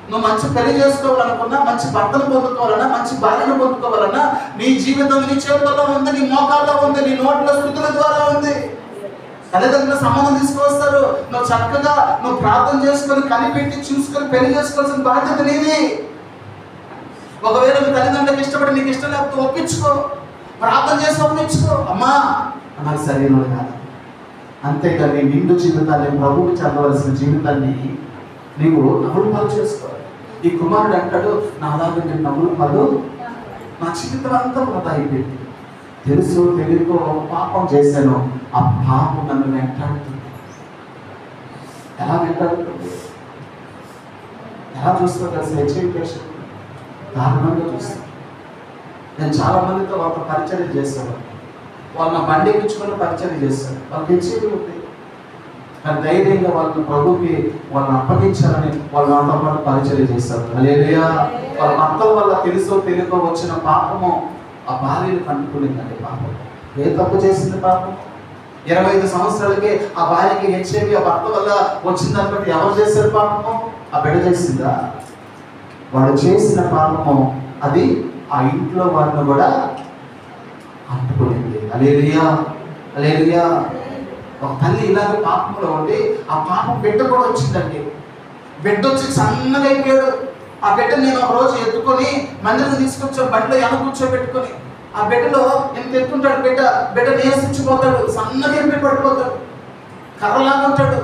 నువ్వు మంచి పెళ్లి చేసుకోవాలనుకున్నా, మంచి భర్తను పొందుకోవాలన్నా, మంచి భార్యను పొందుకోవాలన్నా నీ జీవితం నీ చేతుల్లో ఉంది, నీ మోకాల్లో ఉంది, నీ నోట్లో స్థుతుల ద్వారా ఉంది. తల్లిదండ్రుల సంబంధం తీసుకొస్తారు. నువ్వు చక్కగా నువ్వు ప్రార్థన చేసుకొని కనిపెట్టి చూసుకొని పెళ్లి చేసుకోవాల్సిన బాధ్యత నీది. ఒకవేళ మీ తల్లిదండ్రులకు ఇష్టపడి నీకు ఇష్టం లేకపోతే ఒప్పించుకో, ప్రార్థన చేసి ఒప్పించుకో. అమ్మా నాకు సరైన కాదు. అంతేకాని నిండు జీవితాన్ని, ప్రభువుకి చెందవలసిన జీవితాన్ని నీవు నవ్వులు పాలు చేసుకోవాలి. ఈ కుమారుడు అంటాడు, నాలాగా నేను నవ్వులు పాలు, నా జీవితం అంతా వృధా అయిపోయింది. తెలుసు తెలియకో పాపం చేశాను, ఆ పాపం నన్ను వెంటాడుతుంది. ఎలా వెంటాడుతుంది? ఎలా చూస్తున్నా కలిసి HIV పేషెంట్ దారుణంగా చూస్తాను. నేను చాలా మందితో వాళ్ళతో పరిచయం చేస్తాను. వాళ్ళ బండి ఎక్కించుకొని పరిచయం చేస్తాను. వాళ్ళకి HIV ఉంది, కానీ ధైర్యంగా వాళ్ళని ప్రభుకి వాళ్ళని అప్పగించాలని వాళ్ళు నాతో పాటు పరిచయం చేస్తారు. హల్లెలూయా. వాళ్ళ భర్తల వల్ల తెలుసో తెలియకో వచ్చిన పాపము ఆ భార్యను కంటుకునిందండి. పాపం ఏ తప్పు చేసింది? పాపం 25 సంవత్సరాలకే ఆ భార్యకి హెచ్ఐవి ఆ భర్త వల్ల వచ్చిందని బట్టి ఎవరు చేశారు పాపము? ఆ బిడ్డ చేసిందా? వాడు చేసిన పాపము అది ఆ ఇంట్లో వారిని కూడా అంటుకునింది. హల్లెలూయా, హల్లెలూయా. ఒక తల్లి ఇలాగ పాపంలో ఉండి ఆ పాపం బిడ్డ కూడా వచ్చిందండి. బిడ్డ వచ్చి సన్నగా అయిపోయాడు. ఆ బిడ్డ నేను ఒక రోజు ఎత్తుకొని మందిరం తీసుకొచ్చాను, బండిలో వెనక కూర్చోబెట్టుకొని. ఆ బిడ్డలో ఎంత ఎత్తుంటాడు బిడ్డ నియసించిపోతాడు, సన్నగా అయిపోయి పడిపోతాడు, కర్రలాగా ఉంటాడు.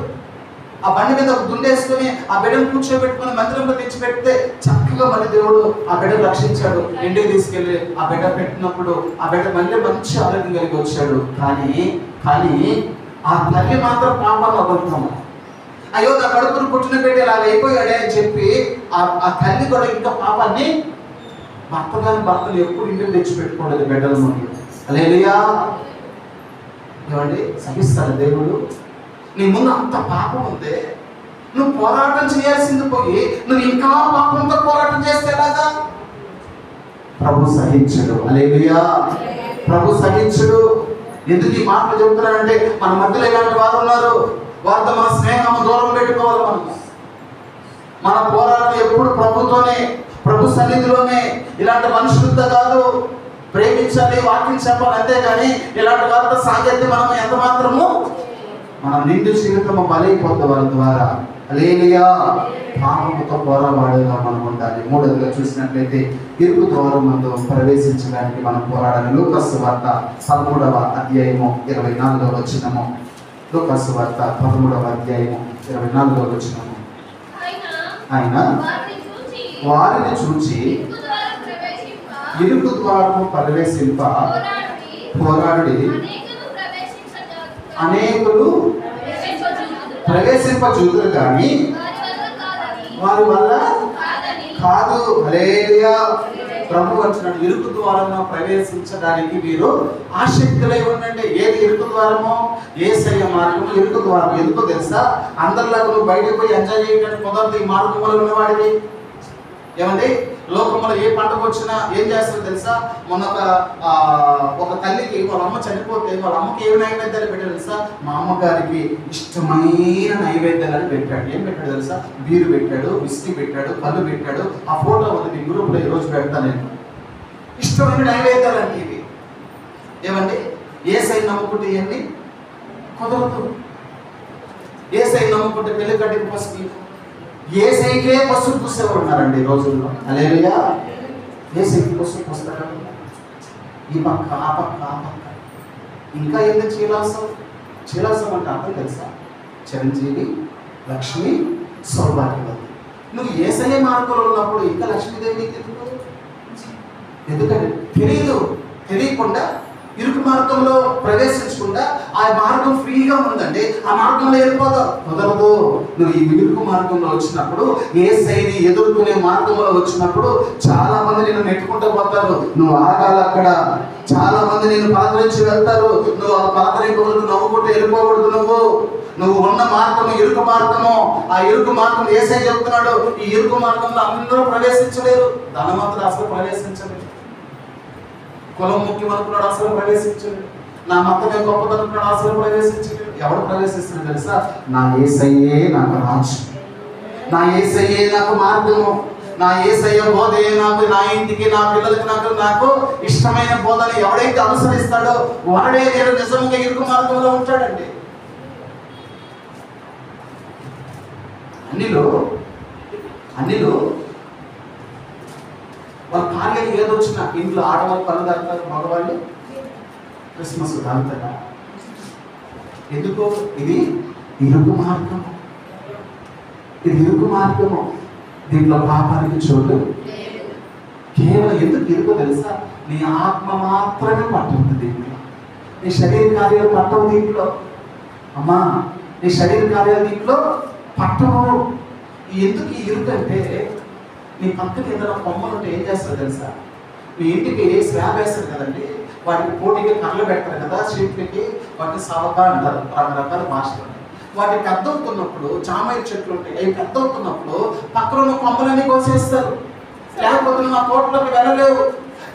ఆ బండి మీద ఒక దుండేసుకొని ఆ బిడ్డను కూర్చోబెట్టుకొని మందిరంలో తెచ్చిపెడితే చక్కగా మళ్ళీ దేవుడు ఆ బిడ్డను రక్షించాడు. ఇంటికి తీసుకెళ్ళి ఆ బిడ్డ పెట్టినప్పుడు ఆ బిడ్డ మళ్ళీ మంచి ఆరోగ్యం కలిగి వచ్చాడు. కానీ ఆ తల్లి మాత్రం పాపాన్ని వదులుతాము. అయ్యో నా కడుపును పుట్టిన బిడ్డ ఇలా అయిపోయాడే అని చెప్పి ఆ తల్లి కూడా ఇంకా పాపాన్ని భర్తలు ఎప్పుడు ఇంటికి తెచ్చిపెట్టుకోలేదు బిడ్డల ముందు. హల్లెలూయా. ఏమండి, సహిస్తాడు దేవుడు? నీ ముందు అంత పాపం ఉంటే నువ్వు పోరాటం చేయాల్సింది పోయి నువ్వు ఇంకా పాపంతో పోరాటం చేస్తే ఎలాగా? ప్రభు సహించడు. హల్లెలూయా. ప్రభు సహించడు. ఎందుకు ఈ మాటలు చెబుతున్నానంటే మన మధ్యలో ఇలాంటి వారు ఉన్నారు. వారితో మన స్నేహం దూరం పెట్టుకోవాలి. మన పోరాటం ఎప్పుడు ప్రభుతోనే, ప్రభు సన్నిధిలోనే. ఇలాంటి మనుషులతో కాదు. ప్రేమించాలి, వాక్యం చెప్పాలి, అంతేగాని ఇలాంటి వారితో సాగితే మనం ఎంత మాత్రము మన నిండు జీవితం బలైపోతుంది వారి ద్వారా. హల్లెలూయా. పాపముతో పోరాడుగా మనం ఉండాలి. మూడవదిగా చూసినట్లయితే ఇరుకు ద్వారం నందు ప్రవేశించడానికి మనం పోరాడాలి. లూకాసు వార్త 13వ అధ్యాయము 24వ వచనము. లూకాసు వార్త 13వ అధ్యాయము 24వ వచనము. ఆయన వారిని చూచి ఇరుకు ద్వారము ప్రవేశింప పోరాడి అనేకులు ప్రవేశింపజూదురు కానీ వారి వల్ల కాదు. హల్లెలూయా. ప్రభు అంటున్నాడు, ఇరుకు ద్వారంలో ప్రవేశించడానికి మీరు ఆసక్తులై ఉండండి. ఏది ఇరుకు ద్వారమో? యేసయ్య మార్గము ఇరుకు ద్వారం. ఎందుకో తెలుసా? అందరిలాగా నువ్వు బయటకు పోయి ఎంజాయ్ చేయడానికి కుదరదు. ఈ మార్గంలో ఉన్నవాడివి. ఏమండి, లోకంలో ఏ పంటకు వచ్చినా ఏం చేస్తారో తెలుసా? మొన్న ఒక తల్లికి వాళ్ళ అమ్మ చనిపోతే వాళ్ళ అమ్మకి ఏ నైవేద్యాలు పెట్టాడు తెలుసా? మా అమ్మగారికి ఇష్టమైన నైవేద్యాలను పెట్టాడు. ఏం పెట్టాడు తెలుసా? బీరు పెట్టాడు, విస్కీ పెట్టాడు, కళ్ళు పెట్టాడు. ఆ ఫోటో ఉంది మీ గ్రూప్లో ఈరోజు పెడతాను నేను. ఇష్టమైన నైవేద్యాలు అంటే ఇవి. ఏమండి, యేసయ్య నమ్ముకుంటే ఇవన్నీ కుదరదు. యేసయ్య నమ్ముకుంటే పెళ్లి కట్టిన పసుపు, యేసయ్యకే పసుపు పూసేవారు ఉన్నారండి ఈ రోజుల్లో. హల్లెలూయా. యేసయ్యకి పసుపు పూస్తారు. ఈ పక్క ఆ పక్క ఆ పక్క. ఇంకా ఎందుకు చీలాసం అంటే అర్థం తెలుసా? చిరంజీవి, లక్ష్మి, సౌభాగ్యవతి. నువ్వు యేసయ్య మార్గంలో ఉన్నప్పుడు ఇంకా లక్ష్మీదేవి ఎందుకంటే తెలియకుండా ఇరుకు మార్గంలో ప్రవేశించకుండా ఆ మార్గం ఫ్రీగా ఉందండి, ఆ మార్గంలో వెళ్ళిపోతావు. కుదరదు. నువ్వు ఈ ఇరుకు మార్గంలో వచ్చినప్పుడు, యేసయ్యని ఎదుర్కొనే మార్గంలో వచ్చినప్పుడు చాలా మంది నిన్ను నెట్టుకుంటూ పోతారు. నువ్వు ఆగాలి అక్కడ. చాలా మంది నిన్ను పలకరించి వెళ్తారు. నువ్వు ఆ పలకరింపులకు నవ్వుకుంటూ వెళ్ళిపోకూడదు. నువ్వు ఉన్న మార్గము ఇరుకు మార్గము. ఆ ఇరుకు మార్గం యేసయ్య చెప్తున్నాడు, ఈ ఇరుకు మార్గంలో అందరూ ప్రవేశించలేరు. ధనవంతుడు అసలు ప్రవేశించలేరు. కులం ముఖ్యం అనుకున్నాడు, అసలు ప్రవేశించలేదు. నా మతమే గొప్పదనుకున్నాడు, అసలు ప్రవేశించలేదు. ఎవరు ప్రవేశిస్తున్నారు తెలుసా? నా యేసయ్యే నాకు రాజు, నా యేసయ్యే నాకు మార్గము, నా యేసయ్య బోధే నాకు, నా ఇంటికి, నా పిల్లలకి, నాకు ఇష్టమైన బోధని ఎవడైతే అనుసరిస్తాడో వాడే నేను నిజంగా ఇరుకు మార్గంలో ఉంటాడండి. అన్నిలో వాళ్ళ కార్యాలు ఏదొచ్చినా ఇంట్లో ఆడవాళ్ళు పనులు తాగుతారు, మగవాళ్ళు క్రిస్మస్ తాగుతారా? ఎందుకో? ఇది ఇరుకు మార్గము. దీంట్లో పాపానికి చోటు కేవలం ఎందుకు ఇరుకు తెలుసా? నీ ఆత్మ మాత్రమే పట్టుంది దీంట్లో. నీ శరీర కార్యాలు పట్టవు దీంట్లో. అమ్మా, నీ శరీర కార్యాలు దీంట్లో పట్టవు. ఎందుకు ఈ ఇరుకు అంటే, నీ పక్కన ఏదైనా కొమ్మలు ఉంటే ఏం చేస్తారు తెలుసా? మీ ఇంటికి స్లాబ్ వేస్తారు కదండి, వాటికి పోటీకి కర్రలు పెడతారు కదా షీట్లకి, వాటిని సవక అంటారు రకరకాల భాషలు. వాటి పెద్ద అవుతున్నప్పుడు జామాయి చెట్లు ఉంటాయి, అవి పెద్ద అవుతున్నప్పుడు పక్కన ఉన్న కొమ్మలన్నీ కోసేస్తారు. లేకపోతే నా తోటలోకి వెళ్ళలేవు.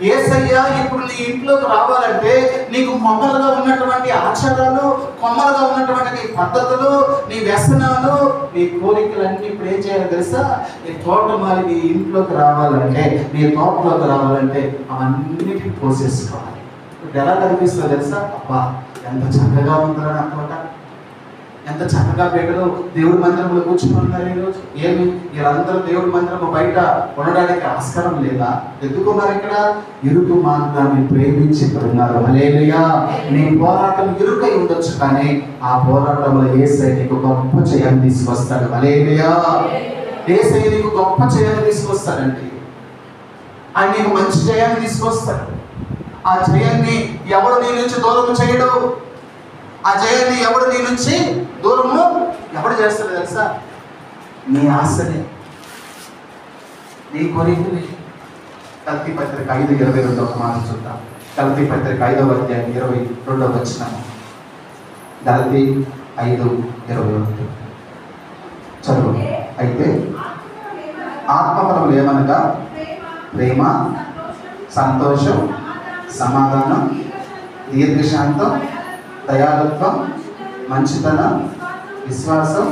యేసయ్య ఇప్పుడు నీ ఇంట్లోకి రావాలంటే నీకు కొమ్మలుగా ఉన్నటువంటి ఆచారాలు, కొమ్మలుగా ఉన్నటువంటి నీ పద్ధతులు, నీ వ్యసనాలు, నీ కోరికలన్నీ ఇప్పుడు ఏం చేయాలి తెలుసా? నీ తోటమాలి నీ ఇంట్లోకి రావాలంటే, నీ తోటలోకి రావాలంటే అవన్నిటిని పోసేసుకోవాలి. ఇప్పుడు ఎలా కనిపిస్తుంది తెలుసా? అబ్బా ఎంత చక్కగా ఉందో నా తోట, ఎంత చక్కగా బిడ్డలు దేవుడి మందిరంలో కూర్చుని ఉన్నారు. ఈరోజు ఏమి వీళ్ళందరూ దేవుడి మందిరం బయట ఉండడానికి ఆస్కారం లేదా? ఎందుకున్నారు ఇక్కడ? ఇరుకు మార్గాన్ని ప్రేమించి ఇక్కడ ఉన్నారు. హల్లెలూయా. నీ పోరాటం ఇరుకై ఉండొచ్చు, కానీ ఆ పోరాటంలో యేసయ్య నీకు గొప్ప జయాన్ని తీసుకొస్తాడు. హల్లెలూయా. యేసయ్య నీకు గొప్ప జయాన్ని తీసుకొస్తాడండి. ఆయన నీకు మంచి జయాన్ని తీసుకొస్తాడు. ఆ జయాన్ని ఎవడు నీ నుంచి దూరం చేయడు. ఆ జయాన్ని ఎవడు నీ నుంచి దూరము ఎవడు చేస్తాడు తెలుసా? నీ ఆశనే, నీ కోరికనే. గలతీ పత్రిక 5:22 ఒక మాట చూద్దాం. గలతీ పత్రిక 5వ అధ్యాయం 22వ వచనం. గలతీ 5:22 చదువు. అయితే ఆత్మఫలములు ఏమనగా ప్రేమ, సంతోషం, సమాధానం, దీర్ఘశాంతం, దయాళుత్వం, మంచితనం, విశ్వాసం,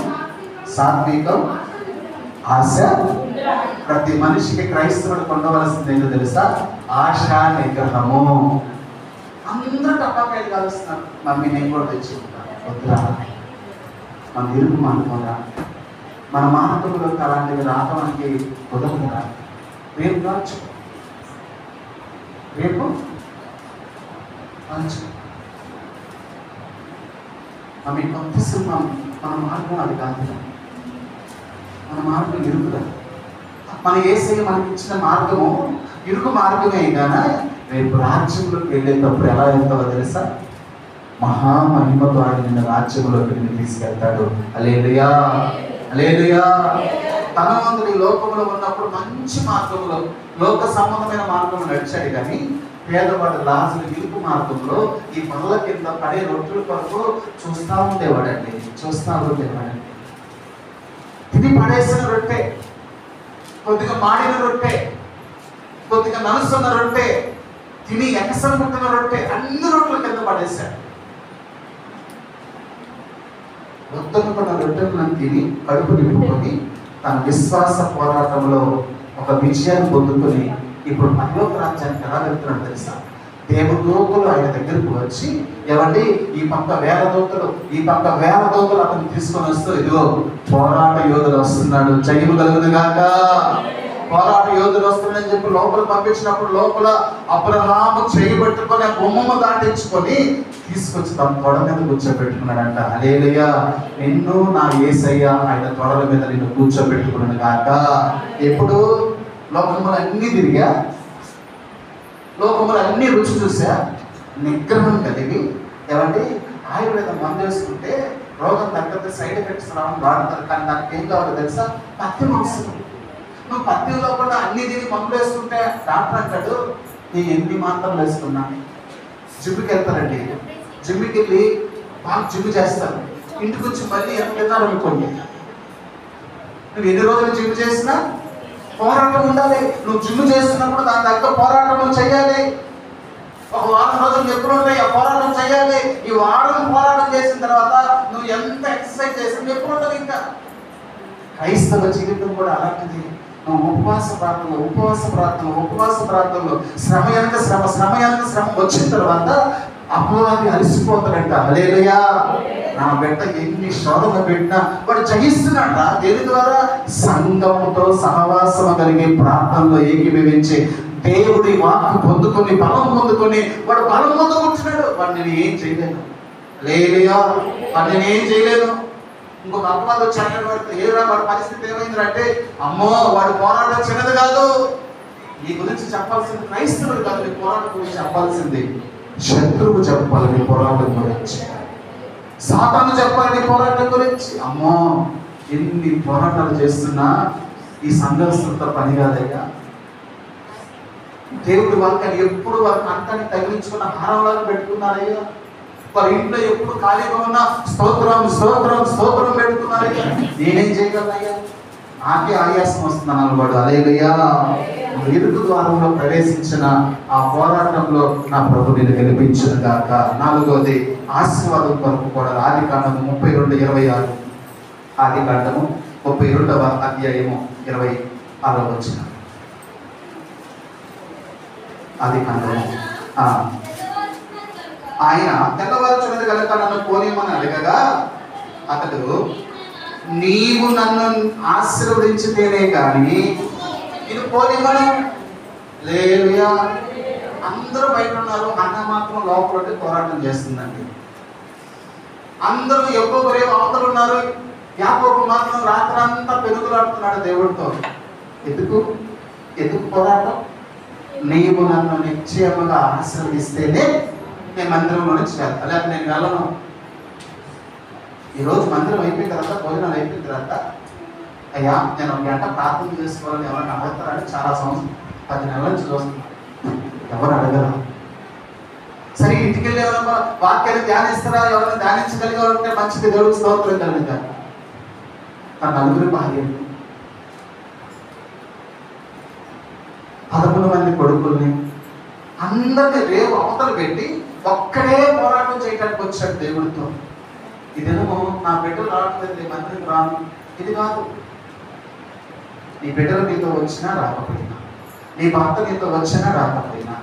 సాత్వికం, ఆశ. ప్రతి మనిషికి క్రైస్తవుడు పొందవలసింది ఏంటో తెలుసా? ఆశా నిగ్రహము. అందరూ టపాకాయలు కాలుస్తున్నారు. మమ్మీ నేను కూడా తెచ్చుకుంటాను. వద్దురా, మన ఇరుకు మానుకోరా, మన మార్గంలోకి అలాంటివి రావడానికి కుదరదురా. రేపు కావచ్చు, రేపు కావచ్చు. ఆమె కొంతసేపు మన మార్గం అది కాదు. మన మార్గం ఇరుకుదా. మన యేసయ్య మనకి ఇచ్చిన మార్గము ఇరుకు మార్గమే. కానీ రేపు రాజ్యంలోకి వెళ్ళేటప్పుడు ఎలా వెళ్తావో తెలుసా? మహామహిమతో ఆయన నిన్న రాజ్యంలోకి నిన్ను తీసుకెళ్తాడు. హల్లెలూయా, హల్లెలూయా. ధనవంతుడు లోకంలో ఉన్నప్పుడు మంచి మార్గంలో, లోక సంబంధమైన మార్గంలో నడిచాడు. కానీ పేదవాడు లాజరు ఇరుకు మార్గంలో ఈ పనుల కింద పడే రొట్టెల కొరకు చూస్తూ ఉండేవాడండి. తిని పడేసిన రొట్టె, కొద్దిగా మాడిన రొట్టె, కొద్దిగా నలుసున్న రొట్టె, తిని ఎకసం పుట్టిన రొట్టె, అన్ని రొట్టెల కింద పడేశాడు. వద్దనుకున్న రొట్టెలను తిని కడుపు నింపుకొని తన విశ్వాస పోరాటంలో ఒక విజయాన్ని పొందుకొని ఇప్పుడు పరలోక రాజ్యానికి ఎలా వెళ్తున్నాడు తెలుసా? దేవదూతలు ఆయన దగ్గరకు వచ్చి, ఏమండి ఈ పక్క వేల దూతలు అతను తీసుకొని వస్తూ, ఇదిగో పోరాట యోధులు వస్తున్నాడు, జయము కలుగును గాక, పోరాట యోధులు వస్తున్నాడని చెప్పి లోపల పంపించినప్పుడు లోపల అబ్రహాము చేయబెట్టుకొని ఆ బొమ్మను దాటించుకొని తీసుకొచ్చి తన తొడ మీద కూర్చోబెట్టుకున్నాడంట. హల్లెలూయా. నిన్ను నా యేసయ్య ఆయన తొడల మీద నిన్ను కూర్చోబెట్టుకున్నాడు గాక. ఎప్పుడు లోకములు అన్నీ తిరిగా, లోకములు అన్నీ రుచి చూసా, నిగ్రహం కలిగి, ఏమంటే ఆయుర్వేదం మందు వేసుకుంటే రోగం తగ్గదు, సైడ్ ఎఫెక్ట్స్ రావడం వాడతారు. కానీ నాకు ఏం కావాలో తెలుసా? పత్తి అవసరం. నువ్వు పత్తి లోపల అన్ని తిని మందులు వేసుకుంటే డాక్టర్ అంటాడు, నేను ఎన్ని మాత్రలు వేసుకున్నా. జిమ్కి వెళ్తారండి, జిమ్కి వెళ్ళి బాగా జిమ్ చేస్తారు, ఇంటికి వచ్చి మళ్ళీ ఎంత తిన్నారు అనుకోండి. నువ్వు ఎన్ని రోజులు జిమ్ చేసినా పోరాటం ఉండాలి. నువ్వు జిమ్ చేస్తున్నప్పుడు దాని దగ్గర పోరాటం చేయాలి. ఒక వారం రోజులు ఎప్పుడు ఉంటాయి, ఆ పోరాటం చేయాలి. ఈ వారం పోరాటం చేసిన తర్వాత నువ్వు ఎంత ఎక్సర్సైజ్ చేసినా ఎప్పుడు ఉంటుంది. ఇంకా క్రైస్తవ జీవితం కూడా అలాంటిది. నువ్వు ఉపవాస ప్రార్థనలు శ్రమ వెనక శ్రమ వచ్చిన తర్వాత అపవాది అలసిపోతాడంట. హల్లెలూయా. నా బిడ్డ ఎన్ని శోధనలు పెట్టినా వాడు జయిస్తున్నాడ. దేని ద్వారా? సంఘముతో సహవాసం కలిగి ప్రార్థనలో ఏకీభవించి దేవుడి వాక్కు పొందుకొని బలం పొందుకొని వాడు బలం పొందుకుంటున్నాడు. వాడు నేను ఏం చేయలేను. హల్లెలూయా. వాడు నేను ఏం చేయలేను. ఇంకొక అపవాదం వచ్చాడు, ఏరా వాడి పరిస్థితి ఏమైందంటే, అమ్మో వాడు పోరాటం చిన్నది కాదు. నీ గురించి చెప్పాల్సింది క్రైస్తవుడు కాదు, నీ పోరాటం గురించి చెప్పాల్సింది శత్రువు చెప్పాలి. నీ పోరాటం గురించి సాతాను చెప్పాలి, నీ పోరాటం గురించి. అమ్మో ఎన్ని పోరాటాలు చేస్తున్నా ఈ సంఘస్థులతో పని కాదయ్యా. దేవుడి వాక్యాన్ని ఎప్పుడు వారి కంటాన్ని తగిలించుకున్న హారంలాగా పెట్టుకున్నారయ్యా. వారి ఇంట్లో ఎప్పుడు ఖాళీగా ఉన్న స్తోత్రం పెట్టుకున్నారయ్యా. నేనేం చేయగలనయ్యా? నాకే ఆయాసం వస్తుందని అన్నవాడు. హల్లెలూయా. ఇరుకు ద్వారంలో ప్రవేశించిన ఆ పోరాటంలో నా ప్రభు నేను గెలిపించిన గాక. 4వది ఆశీర్వాదం కొరకు కూడా ఆదికాండము 32:26. ఆదికాండము 32వ అధ్యాయము 26వ వచనం. ఆదికాండము ఆయన తెల్లవారుచున్నది కనుక నన్ను పోనీయమని అడగగా అతడు నీవు నన్ను ఆశీర్వదించితేనే కానీ ఇది పోనీయమను. హల్లెలూయా. అందరూ బయట ఉన్నారు, అన్న మాత్రం లోపల పోరాటం చేస్తుందండి. అందరూ ఎక్కువ అవతలు ఉన్నారు, యాకోబు మాత్రం రాత్రంతా పెరుగులాడుతున్నాడు దేవుడితో. ఎందుకు పోరాటం? నీవు నన్ను నిశ్చయముగా ఆశీర్వదిస్తేనే నేను మందిరంలో నుంచి వెళ్తాను, లేకపోతే నేను వెళ్ళను. ఈరోజు మందిరం అయిపోయిన తర్వాత, భోజనాలు అయిపోయిన తర్వాత, అయ్యా నేను 1 గంట ప్రార్థన చేసుకోవాలని ఎవరైనా అడుగుతారని చాలా సంవత్సరం 10 నెలల నుంచి చూస్తున్నాను. ఎవరు అడగరా? సరే ఇంటికి వెళ్ళి ఎవరైనా వాక్యాన్ని ధ్యానిస్తారా? ఎవరైనా ధ్యానించగలిగే ఉంటే మంచిది, దేవుడికి స్తోత్రం కలుగుతారు. ఆ 4 భార్యలు, 11 మంది కొడుకుల్ని అందరినీ రేపు అవతలు పెట్టి ఒక్కడే పోరాటం చేయడానికి వచ్చాడు దేవుడితో. ఇదేమో నా బిడ్డలు రావట్లేదు, మందిరికి రాను, ఇది కాదు. నీ బిడ్డలు నీతో వచ్చినా రాకపోయినా, నీ భర్త నీతో వచ్చినా రాకపోయినా,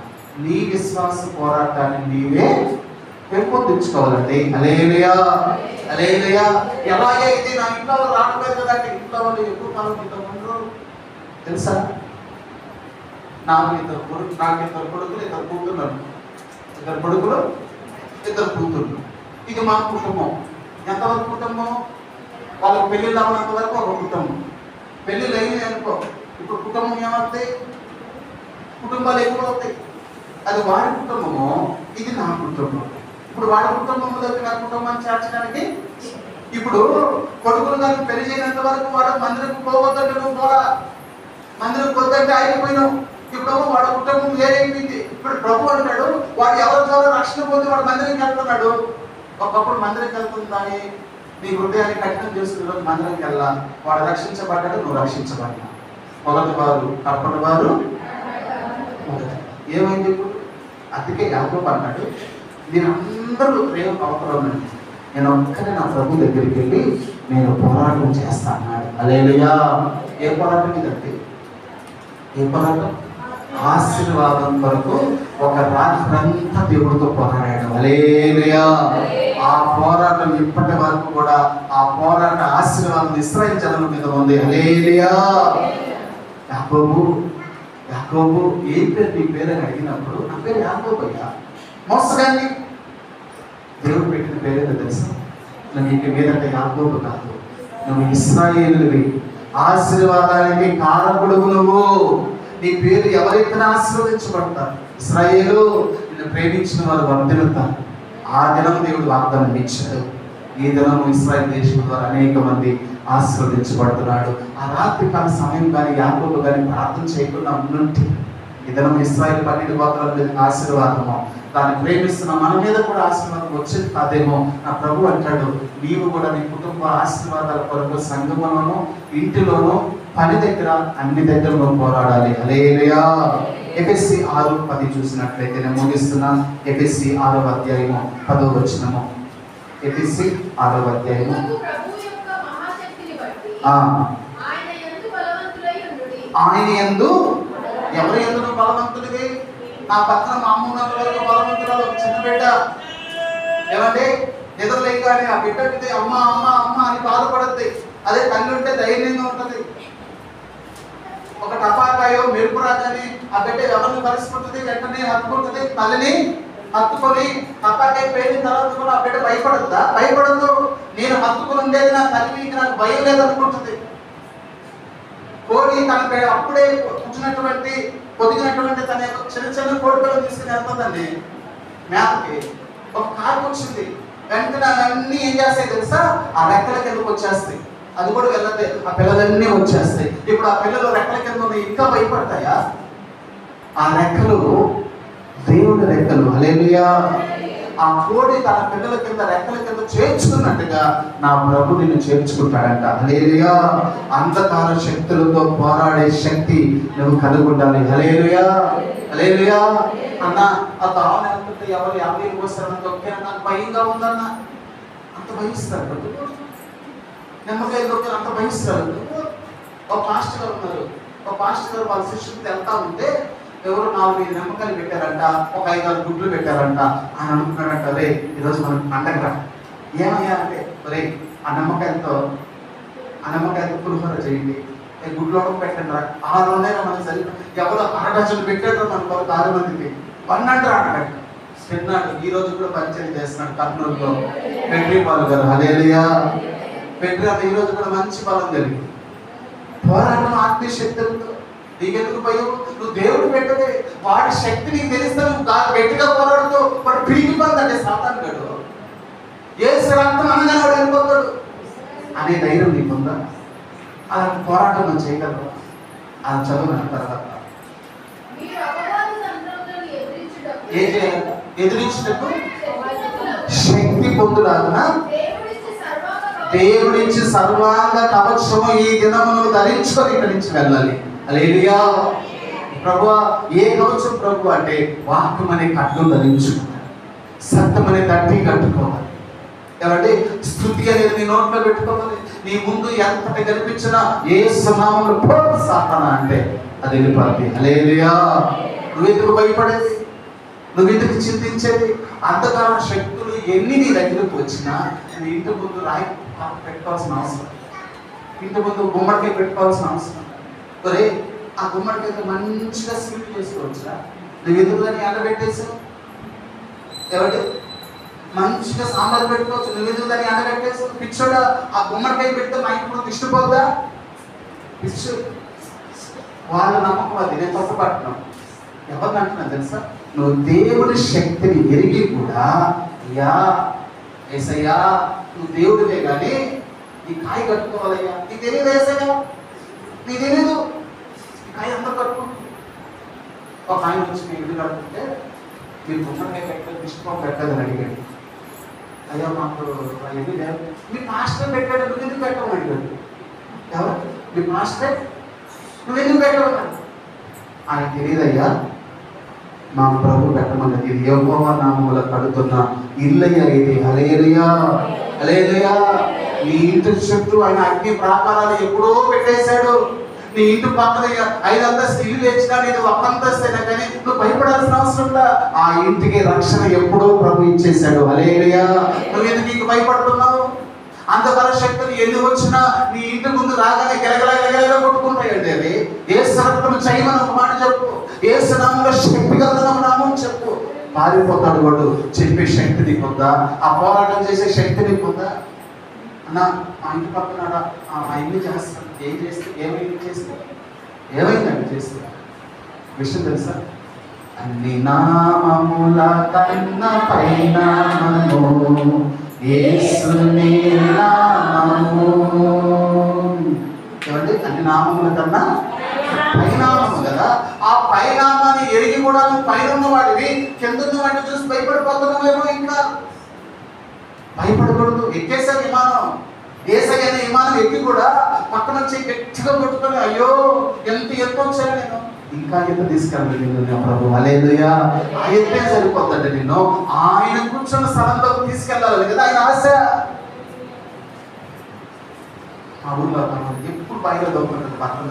నీ విశ్వాస పోరాటాన్ని నీవే పెంపొందించుకోవాలండి. హల్లెలూయా. హల్లెలూయా. ఎలాగే ఇది నా ఇంట్లో వాళ్ళు రావట్లేదు కదండి, ఇంట్లో వాళ్ళు ఎక్కువ కాలం నీతో ఉండరు తెలుసా? నాకు 2 కొడుకులు, 2 కూతుర్లు, 2 కొడుకులు, 2 కూతుర్లు. ఇది మా కుటుంబం. ఎంతవరకు కుటుంబం? వాళ్ళకి పెళ్ళిళ్ళు అవ్వనంత వరకు ఒక కుటుంబం. పెళ్ళిళ్ళు అయినాయి అనుకో, ఇప్పుడు కుటుంబం ఏమవుతాయి? కుటుంబాలు ఎక్కువ అవుతాయి. అది వాడి కుటుంబము, ఇది నా కుటుంబం. ఇప్పుడు వాడి కుటుంబంలోకి నా కుటుంబాన్ని చేర్చడానికి ఇప్పుడు కొడుకులు గారికి పెళ్లి చేయనంత వరకు వాడు మందిరకు పోవద్దంటే నువ్వు పోరా, మందిరకు పోద్దంటే ఆగిపోయినావు. ఇప్పుడు వాడు కుటుంబం వేరైపోయింది. ఇప్పుడు ప్రభు అంటాడు, వాడు ఎవరి ద్వారా రక్షణ పొంది వాడు మందిరంకి వెళ్తున్నాడు. ఒకప్పుడు మందిరంకి వెళ్తుందని నీ హృదయాన్ని కఠినం చేసుకున్న మందిరంకి వెళ్ళా, వాడు రక్షించబడ్డాడు, నువ్వు రక్షించబడ్డా. మొదటి వారు కప్పటి వారు ఏమైంది ఇప్పుడు? అందుకే యాకోబు అన్నాడు, మీరందరూ రేపు అవతలండి, నేను ఒక్కనే నా ప్రభు దగ్గరికి వెళ్ళి నేను పోరాటం చేస్తా అన్నాడు. హల్లెలూయా. ఏ పోరాటం ఇదండి? ఏ పోరాటం? ఆశీర్వాదం కొరకు ఒక రాత్రంతా దేవుడితో పోరాడాడు. హల్లెలూయా. ఆ పోరాటం ఇప్పటి వరకు కూడా ఆ పోరాట ఆశీర్వాదం ఇశ్రాయేలు జనం మీద ఉంది. హల్లెలూయా. యాకోబు ఏ పేరు నీ పేరు అని అడిగినప్పుడు నా పేరు యాకోబు అయ్యా. మోసగాన్ని దేవుడు పెట్టిన పేరేదో తెలుసా? నీకు మీదంటే యాకోబు కాదు, నువ్వు ఇశ్రాయేలువి, ఆశీర్వాదానికి కారకుడు నువ్వు. నీ పేరు ఎవరైతే ఆశీర్వదించబడతారు, ఇశ్రాయేలు నిన్ను ప్రేమించిన వారు వర్ధిల్లుతారు. ఆ దినం దేవుడు వాగ్దానం ఇచ్చాడు. ఈ దినం ఇశ్రాయేలు దేశం ద్వారా అనేక మంది ఆశీర్వదించబడుతున్నాడు. ఆ రాత్రి కాల సమయం కానీ యాకోబు కానీ ప్రార్థన చేయకుండా ఉండుంటే ఈ దినం ఇశ్రాయేలు 12 గోత్రాల మీద ఆశీర్వాదము, దాన్ని ప్రేమిస్తున్న మన మీద కూడా ఆశీర్వాదం వచ్చేది కాదేమో. నా ప్రభు అంటాడు, నీవు కూడా నీ కుటుంబ ఆశీర్వాదాల కొరకు సంఘములోను, ఇంటిలోను, పని దగ్గర, అన్ని దగ్గరలో పోరాడాలి. హల్లెలూయా. ఎఫెసీ 6:10 చూసినట్లయితే నేను ముగిస్తున్నాను. ఎఫెసీ 6వ అధ్యాయము 10వ వచనము. ఎఫెసీ 6వ అధ్యాయము. ఆయన యందు, ఎవరి యందు నువ్వు బలవంతుడివి? నా పక్కన మా అమ్మ బలవంతురాలు, ఒక చిన్న బిడ్డ ఏమంటే నిద్రలేగానే ఆ బిడ్డకి అమ్మ అమ్మ అమ్మ అని బాధపడుద్ది. అదే తల్లి ఉంటే ధైర్యంగా ఉంటుంది. ఒక టపాకాయో మెరుపు రాజని ఆ బిడ్డ ఎవరిని పరిస్థితుంది, వెంటనే హత్తుకుంటుంది. తల్లిని హత్తుకొని టపాకాయ పేరిన తర్వాత కూడా ఆ బిడ్డ భయపడద్దా? భయపడద్దు. నేను హత్తుకుని ఉండేది నా తల్లికి, నాకు భయం లేదనుకుంటుంది. కోడి తన అప్పుడే పుట్టినటువంటి పొదిగినటువంటి తన యొక్క చిన్న చిన్న కోడిపిల్లలు తీసుకుని వెళ్తుందండి మేతకి. ఒక కారు వచ్చింది, వెంటనే అవన్నీ ఏం చేస్తాయి తెలుసా? ఆ రెక్కల కిందకు వచ్చేస్తాయి. అది కూడా వెళ్ళదే, ఆ పిల్లలన్నీ వచ్చేస్తాయి. ఇప్పుడు ఆ పిల్లలు రెక్కల కింద ఉన్నాయి, ఇంకా భయపడతాయా? ఆ రెక్కలు దేవుని రెక్కలు. హల్లెలూయా. ఆ కోడి తన పిల్లల కింద రెక్కల కింద చేర్చుకున్నట్టుగా నా ప్రభు నిన్ను చేర్చుకుంటాడంట. హల్లెలూయా. అంధకార శక్తులతో పోరాడే శక్తి నువ్వు కలిగి ఉండాలి. హల్లెలూయా, హల్లెలూయా. అన్న ఆ తాను వెళ్తుంటే ఎవరు యాభై వస్తారని దొక్కినా నాకు భయంగా ఉందన్న, అంత భయిస్తారు. నిమ్మకాయలు దొక్కిన అంత భయిస్తారు. ఒక పాస్టర్ గారు ఉన్నారు, ఒక పాస్టర్ గారు వాళ్ళ శిష్యులతో వెళ్తా ఉంటే ఎవరు 4 నిమ్మకాయలు పెట్టారంట, ఒక 5-6 గుడ్లు పెట్టారంట. ఆయన అనుకున్నాడంట, రే ఈరోజు మనం పండగ ఏమయ్యా అంటే, రే ఆ నిమ్మకాయలతో పులిహోర చేయండి, గుడ్లో పెట్టండి రా, 6 ఉన్నాయో మనకు సరి, ఎవరు 6 డజన్లు పెట్టారు మనకు 6 మందికి 12 అన్నాడు. తిన్నాడు. ఈ రోజు కూడా పరిచయం చేస్తున్నాడు కర్నూలులో పెట్రీ పాలు గారు. హల్లెలూయా. పెట్రీ ఈ రోజు కూడా మంచి బలం జరిగింది. పోరాటం ఆత్మీయ శక్తులతో. నీకెందుకు భయం? నువ్వు దేవుడు పెట్టవే, వాడి శక్తి నీకు తెలిస్తే నువ్వు గట్టిగా పోరాడుతూ వాడు పిరిగిపోతాడే సాతాను గడు. ఏ శ్రాంతం అనగానే వాడు వెళ్ళిపోతాడు అనే ధైర్యం నీకుందా? అలాంటి పోరాటం నువ్వు చేయగలవు. అది చదువుకున్న తర్వాత ఏం చేయాలి? ఎదిరించినట్టు శక్తి పొందులాగా దేవుడిచ్చి సర్వాంగ కవచము ఈ దినమును ధరించుకొని ఇక్కడి నుంచి వెళ్ళాలి. హల్లెలూయా. ప్రభువా, ఏ కవచం ప్రభు అంటే వాక్యం అనే కట్టు ధరించుకోవాలి, సత్యం అనే తట్టి కట్టుకోవాలి. కాబట్టి స్తుతి అనేది నీ నోట్లో పెట్టుకోవాలి. నీ ముందు ఎంతటి కనిపించినా ఏ సునామంలో సాతానా అంటే అది వెళ్ళిపోద్ది. హల్లెలూయా. నువ్వెందుకు భయపడేది? నువ్వెందుకు చింతించేది? అంధకార శక్తులు ఎన్ని నీ దగ్గరకు వచ్చినా నీ ఇంటి ముందు రాయి పెట్టుకోవాల్సిన అవసరం, ఇంటి ముందు గుమ్మడికాయ పెట్టుకోవాల్సిన అవసరం. ఒరే ఆ గుమ్మడికాయతో మంచిగా స్వీట్ చేసుకోవచ్చురా, నువ్వు ఎందుకు దాన్ని ఎండబెట్టేసావు? ఎవరి మంచిగా సాంబార్ పెట్టుకోవచ్చు, నువ్వు ఎందుకు దాన్ని ఎండబెట్టేసావు? పిచ్చోడా, ఆ గుమ్మడికాయ పెడితే మా ఇంటి ముందు ఇష్టపోద్దా? పిచ్చు. వాళ్ళ నమ్మకం అది, నేను తప్పుపడుతున్నాను. ఎవరిని అంటున్నా తెలుసా? నువ్వు దేవుని శక్తిని ఎరిగి కూడా అయ్యా ఏసయ్యా నువ్వు దేవుడివే కానీ ఈ కాయ కట్టుకోవాలయ్యా, నీకు తెలియదు ఏసయ్యా, నీకు తెలీదు ఈ కాయ అందరూ కట్టుకుంటుంది. ఒక ఆయన వచ్చి నేను ఇల్లు కట్టుకుంటే మీరు గుమ్మడికాయ పెట్టాలి, ఇష్టం పెట్టాలని అడిగాడు. అయ్యా మాకు ఇల్లు లేదు, మీ మాస్టర్ పెట్టాడు, నువ్వు ఎందుకు పెట్టమని అడిగాడు. ఎవరు? మీ మాస్టర్, నువ్వు ఎందుకు పెట్టమన్నాడు. ఆయన తెలియదయ్యా, మా ప్రభు పెట్టమన్నది, ఇది యెహోవా నామములో కడుతున్న ఇల్లయ్య ఇది. హల్లెలూయా, హల్లెలూయా. నీ ఇంటి చుట్టూ ఆయన అగ్ని ప్రాకారాలు ఎప్పుడో పెట్టేశాడు. నీ ఇంటి పక్కన 5 అంతస్తులు ఇల్లు వేసినా నీది 1 అంతస్తైనా కానీ నువ్వు భయపడాల్సిన అవసరం ఉందా? ఆ ఇంటికి రక్షణ ఎప్పుడో ప్రభు ఇచ్చేశాడు. హల్లెలూయా. నువ్వు ఎందుకు ఇంక భయపడుతున్నావు? అంధకార శక్తులు ఎన్ని వచ్చినా నీ ఇంటి ముందు రాగానే గెలగలగలగలగా కొట్టుకుంటాయండి. అది ఏ సరఫరం చేయమని ఒక మాట చెప్పు, ఏ నామంలో శక్తి గల నామం చెప్పు, పారిపోతాడు వాడు. చెప్పే శక్తి నీకు ఉందా? ఆ పోరాటం చేసే శక్తి నీకు ఉందా? అన్న మా ఇంటి పక్కన ఆ ఇల్లు చేస్తాను, ఏం చేస్తే ఏమైంది చేస్తే ఏమైందండి చేస్తే విషయం తెలుసా? అన్ని నామముల కన్న పైనామము యేసుని నామము. ఏమండి? అన్ని నామముల కన్నా పైనామము కదా. ఆ పైనామాన్ని ఎరిగి కూడా నువ్వు పైన ఉన్నవాడివి కింద ఉన్నవాడిని చూసి భయపడిపోతున్నావేమో. ఇంకా భయపడకూడదు. ఎక్కేసా విమానం, ఏసై అనే విమానం ఎక్కి కూడా పక్కన వచ్చి గట్టిగా కొట్టుకొని అయ్యో ఎంత ఎత్తు వచ్చాను నేను, ఇంకా ఎంత తీసుకెళ్ళాలి నిన్ను ప్రభు. హల్లెలూయా. ఆ ఎత్తే సరిపోతుందండి, నిన్ను ఆయన కూర్చున్న స్థలంలోకి తీసుకెళ్ళాలి కదా ఆయన ఆశ. ఆ ఊళ్ళో ఎప్పుడు బాయిలో దొరుకుతుంది, పక్కన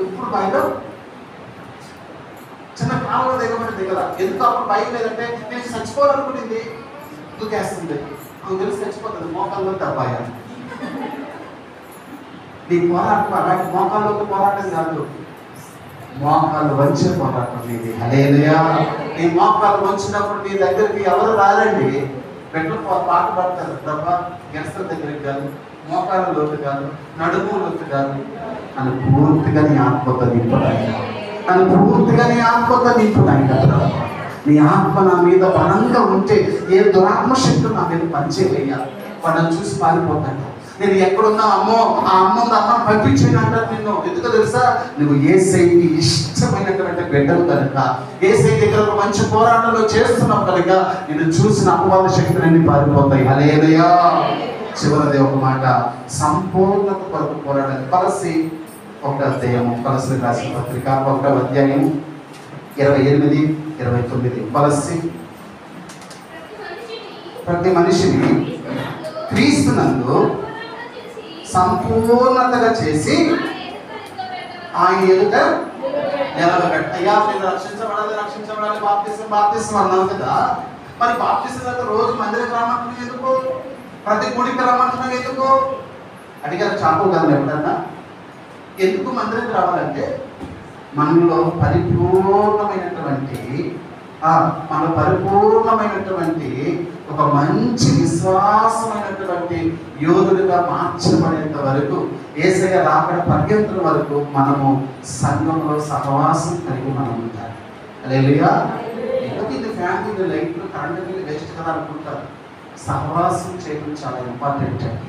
ఎప్పుడు బాయిలో చిన్న కాలువ దిగబడింది కదా. ఎందుకు అప్పుడు బైక్ లేదంటే నేను చచ్చిపోవాలనుకునింది దూకేస్తుంది, నాకు తెలిసి చచ్చిపోతుంది. మోకాల్లో దెబ్బాయ నీ పోరాటం అలాంటి మోకాల్లోకి పోరాటం కాదు, మోకాళ్ళు వంచే పోరాటం నీది. హల్లెలూయా. నీ మోకాళ్ళు వంచినప్పుడు నీ దగ్గరికి ఎవరు రారండి. పెట్రోల్ పాట పడతారు తప్ప గెస్ట్ల దగ్గరికి కాదు, మోకాళ్ళ లోతు కాదు, నడుము లోతు కాదు. నన్ను పూర్తిగా నీ ఆత్మతో నింపుతాయి, నన్ను పూర్తిగా నీ ఆత్మతో నింపుతాయి కదా. నీ ఆత్మ నా మీద బలంగా ఉంటే ఏ దురాత్మ శక్తి నా మీద పనిచేయాలి. వాళ్ళని చూసి పారిపోతాను. నేను ఎక్కడున్నా అమ్మో ఆ అమ్మ అమ్మ పంపించాను అంటారు నిన్ను. ఎందుకో తెలుసా? నువ్వు యేసయ్యకి ఇష్టమైనటువంటి బిడ్డలు కనుక, యేసయ్య దగ్గర ఒక మంచి పోరాటంలో చేస్తున్నావు కనుక నిన్ను చూసిన అపవాద శక్తులన్నీ పారిపోతాయి. హల్లెలూయా. చివరిది ఒక మాట, సంపూర్ణత కొరకు పోరాడాలి. కొలస్సీ 1వ అధ్యాయము, కొలస్సీలకు రాసిన పత్రిక 1వ అధ్యాయము 28, 29. కొలస్సీ, ప్రతి మనిషిని క్రీస్తునందు సంపూర్ణతగా చేసి ఆయన ఎదుట నిలబెట్టాలి. అయ్యా నేను రక్షించబడాలి బాప్తిసం అన్నావు కదా. మరి బాప్తిసం తర్వాత రోజు మందిరికి రమ్మంటున్నావు ఎందుకు? ప్రతి గుడికి రమ్మంటున్నావు ఎందుకు? అడిగారు చాపు కదా ఎప్పుడన్నా. ఎందుకు మందిరికి రావాలంటే మనలో పరిపూర్ణమైనటువంటి ఒక మంచి విశ్వాసమైనటువంటి యోధుడిగా మార్చబడేంత వరకు, యేసయ్య రాకడ పర్యంతం వరకు మనము సంఘంలో సహవాసం కలిగి మనం ఉంటారు. హల్లెలూయా. ఎందుకు ఇది ఫ్యాన్ ఇది లైట్లు కరెంట్ బిల్లు వేస్ట్ కదా అనుకుంటారు. సహవాసం చేయడం చాలా ఇంపార్టెంట్ అండి.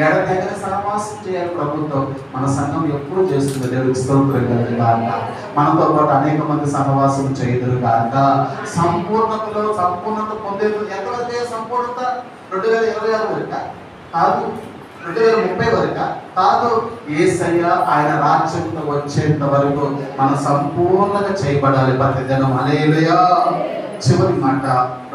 ఎడతెగక సహవాసం చేయాలి ప్రభుత్వం. మన సంఘం ఎప్పుడు చేస్తుంది. దేవుడికి స్తోత్రం కలుగును గాక. మనతో పాటు అనేక మంది సహవాసం చేయుదురు గాక. సంపూర్ణత పొందేది ఎంతవరకే సంపూర్ణత? 2026 వరక కాదు, 2030 వరక కాదు. యేసయ్య ఆయన రాజ్యంలో వచ్చేంత వరకు మనం సంపూర్ణంగా చేయబడాలి ప్రతిదినం. హల్లెలూయా. చివరి మాట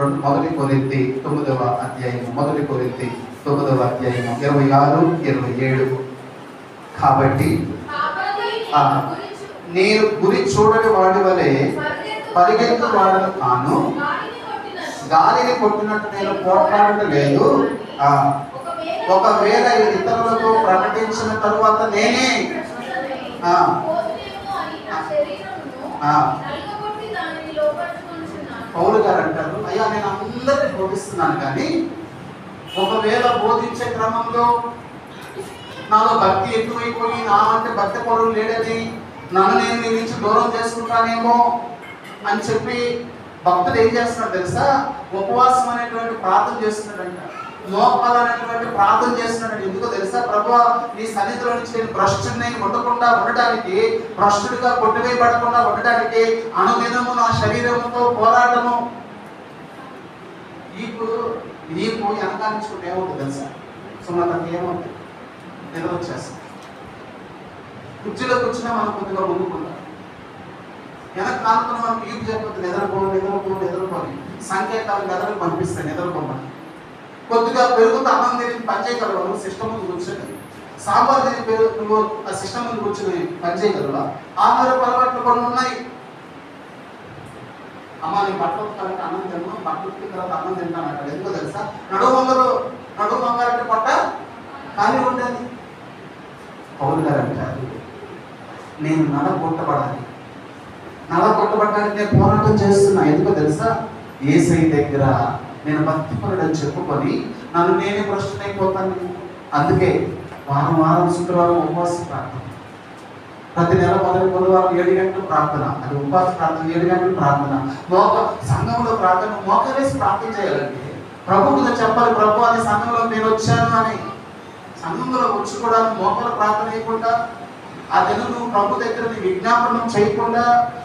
1 కొరింథీ 9వ అధ్యాయము, 1 కొరింథీ 9వ అధ్యాయము 26, 27. కాబట్టి నేను గురి చూడని వాడి వలె పరిగెత్తు వాడను కాను, గాలిని కొట్టినట్టు నేను పోట్లాడటం లేదు. ఒకవేళ ఇతరులకు ప్రకటించిన తరువాత నేనే పౌలు గారు అంటారు, అయ్యా నేను అందరినీ బోధిస్తున్నాను కానీ ఒకవేళ బోధించే క్రమంలో నాలో భక్తి ఎక్కువైపోయి నా అంటే భక్తి పరులు లేడని నన్ను నేను నీ నుంచి దూరం చేసుకుంటానేమో అని చెప్పి భక్తుడు ఏం చేస్తున్నాడు తెలుసా? ఉపవాసం అనేటువంటి ప్రార్థన చేస్తున్నాడంట. మోకాలనేటువంటి ప్రార్థన చేస్తున్నాడు. ఎందుకో తెలుసా? ప్రభువా నీ సన్నిధిలో నుంచి నేను భ్రష్టుడిని ఉండకుండా ఉండటానికి, భ్రష్టుడిగా కొట్టివేయబడకుండా ఉండటానికి అనుదినము నా శరీరముతో పోరాటము. నీకు వెనకాలించుకుంటే ఏమవుతుంది తెలుసా? సుమతకి ఏమవుతుంది? నిద్ర వచ్చేస్తాం. కుర్చీలో కూర్చున్నా మనం కొద్దిగా ముందుకుంటాం. వెనక కాలంలో మనకు ఈపు చెప్పొద్దు, నిద్రపోని సంకేతాలు నిద్రలు పంపిస్తాయి. నిద్రపోమని కొద్దిగా పెరుగుతూ అన్నం తిరిగి పనిచేయగలవా? సిస్టమ్ ముందు కూర్చొని సాంబార్ తిరిగి నువ్వు ఆ సిస్టమ్ ముందు కూర్చొని పనిచేయగలవా? ఆహార అలవాట్లు కొన్ని ఉన్నాయి. అమ్మ నీ బట్టలు ఉతకాలంటే అన్నం తిన్నాను, బట్టలు ఉతికిన తర్వాత అన్నం తింటాను అంటాడు. ఎందుకో తెలుసా? నడువు వంగాలంటే పొట్ట ఖాళీ ఉండాలి. పౌలు గారు అంటారు, నేను నలగొట్టబడడానికి నేను పోరాటం చేస్తున్నా. ఎందుకో తెలుసా? యేసయ్య దగ్గర నేను భక్తిపరుడని చెప్పుకొని నన్ను నేనే భ్రష్టునైపోతాను. అందుకే వారం శుక్రవారం ఉపవాస ప్రార్థన, ప్రతి నెల మొదటి బుధవారం 7 గంటలు ప్రార్థన. అది ఉపవాస ప్రార్థన, 7 గంటలు ప్రార్థన. సంఘంలో ప్రార్థన మోకరేసి ప్రార్థన చేయాలంటే ప్రభువుతో చెప్పాలి, ప్రభు అని సంఘంలో నేను వచ్చాను అని. సంఘంలో వచ్చి కూడా మోకలు ప్రార్థన చేయకుండా, ఆ దినం నువ్వు ప్రభు దగ్గర నీ విజ్ఞాపనం చేయకుండా,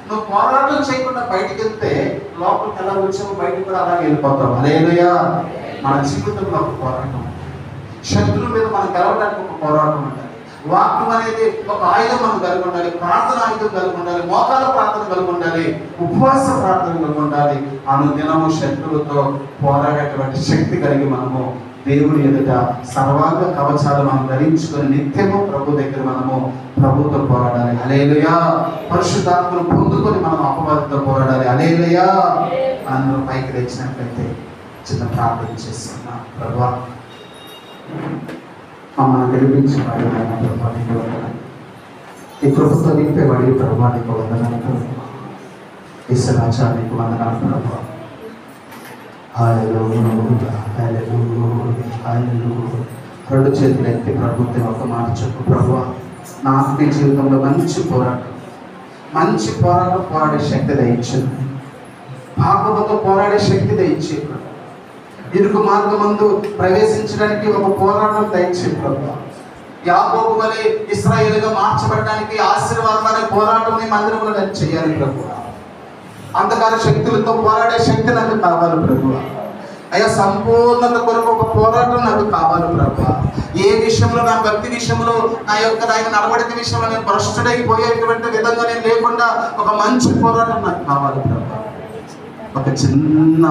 నువ్వు పోరాటం చేయకుండా బయటికి వెళ్తే లోపలికి ఎలా వచ్చావు బయటికి కూడా అలాగే వెళ్ళిపోతావు. హల్లెలూయా. మన జీవితంలో ఒక పోరాటం, శత్రువు మీద మనం గెలవడానికి ఒక పోరాటం ఉండాలి. వాక్యం అనేది ఒక ఆయుధం మనం కలిగి ఉండాలి, ప్రార్థన ఆయుధం కలిగి ఉండాలి, మోకాల ప్రార్థన కలిగి ఉండాలి, ఉపవాస ప్రార్థన కలిగి ఉండాలి. అనుదినము శత్రువుతో పోరాడేటువంటి శక్తి కలిగి మనము దేవుని ఎదుట సర్వాంగ కవచాలు మనం ధరించుకొని నిత్యము ప్రభు దగ్గర మనము ప్రభుతో పోరాడాలి. హల్లెలూయా. పరిశుద్ధాత్మను పొందుకొని మనం అపవాదితో పోరాడాలి. హల్లెలూయా. అందరూ పైకి తెచ్చినట్లయితే చిన్న ప్రార్థన చేస్తున్నా. ప్రభువా మమ్మల్ని గెలిపించేవాడు ఈ ప్రభుత్వ నింపేవాడి ప్రభువానికి వందనాలు ప్రభు. ఈ సమాచారానికి వందనాలు ప్రభు. రెండు చేతులు ఎత్తి ప్రభుత్వం ఒక మాట చెప్పు. ప్రభువా నా ఆత్మీయ జీవితంలో మంచి పోరాటం పోరాడే శక్తి దయచేయండి. పాపముతో పోరాడే శక్తి దయచేయండి. ఇరుకు మార్గమందు ప్రవేశించడానికి ఒక పోరాటం దయచేయండి ప్రభువా. యాకోబు వలె ఇశ్రాయేలుగా మార్చబడడానికి ఆశీర్వాదం అనే పోరాటం నీ మందిరంలో నేను చేయాలి ప్రభు. అంధకార శక్తులతో పోరాడే శక్తి నాకు కావాలి ప్రభు. అయ్యా సంపూర్ణత కొరకు ఒక పోరాటం నాకు కావాలి ప్రభు. ఏ విషయంలో, నా భక్తి విషయంలో, నా యొక్క నడవడిక విషయంలో నేను భ్రష్టుడైపోయేటువంటి విధంగా నేను లేకుండా ఒక మంచి పోరాటం నాకు కావాలి ప్రభు. ఒక చిన్న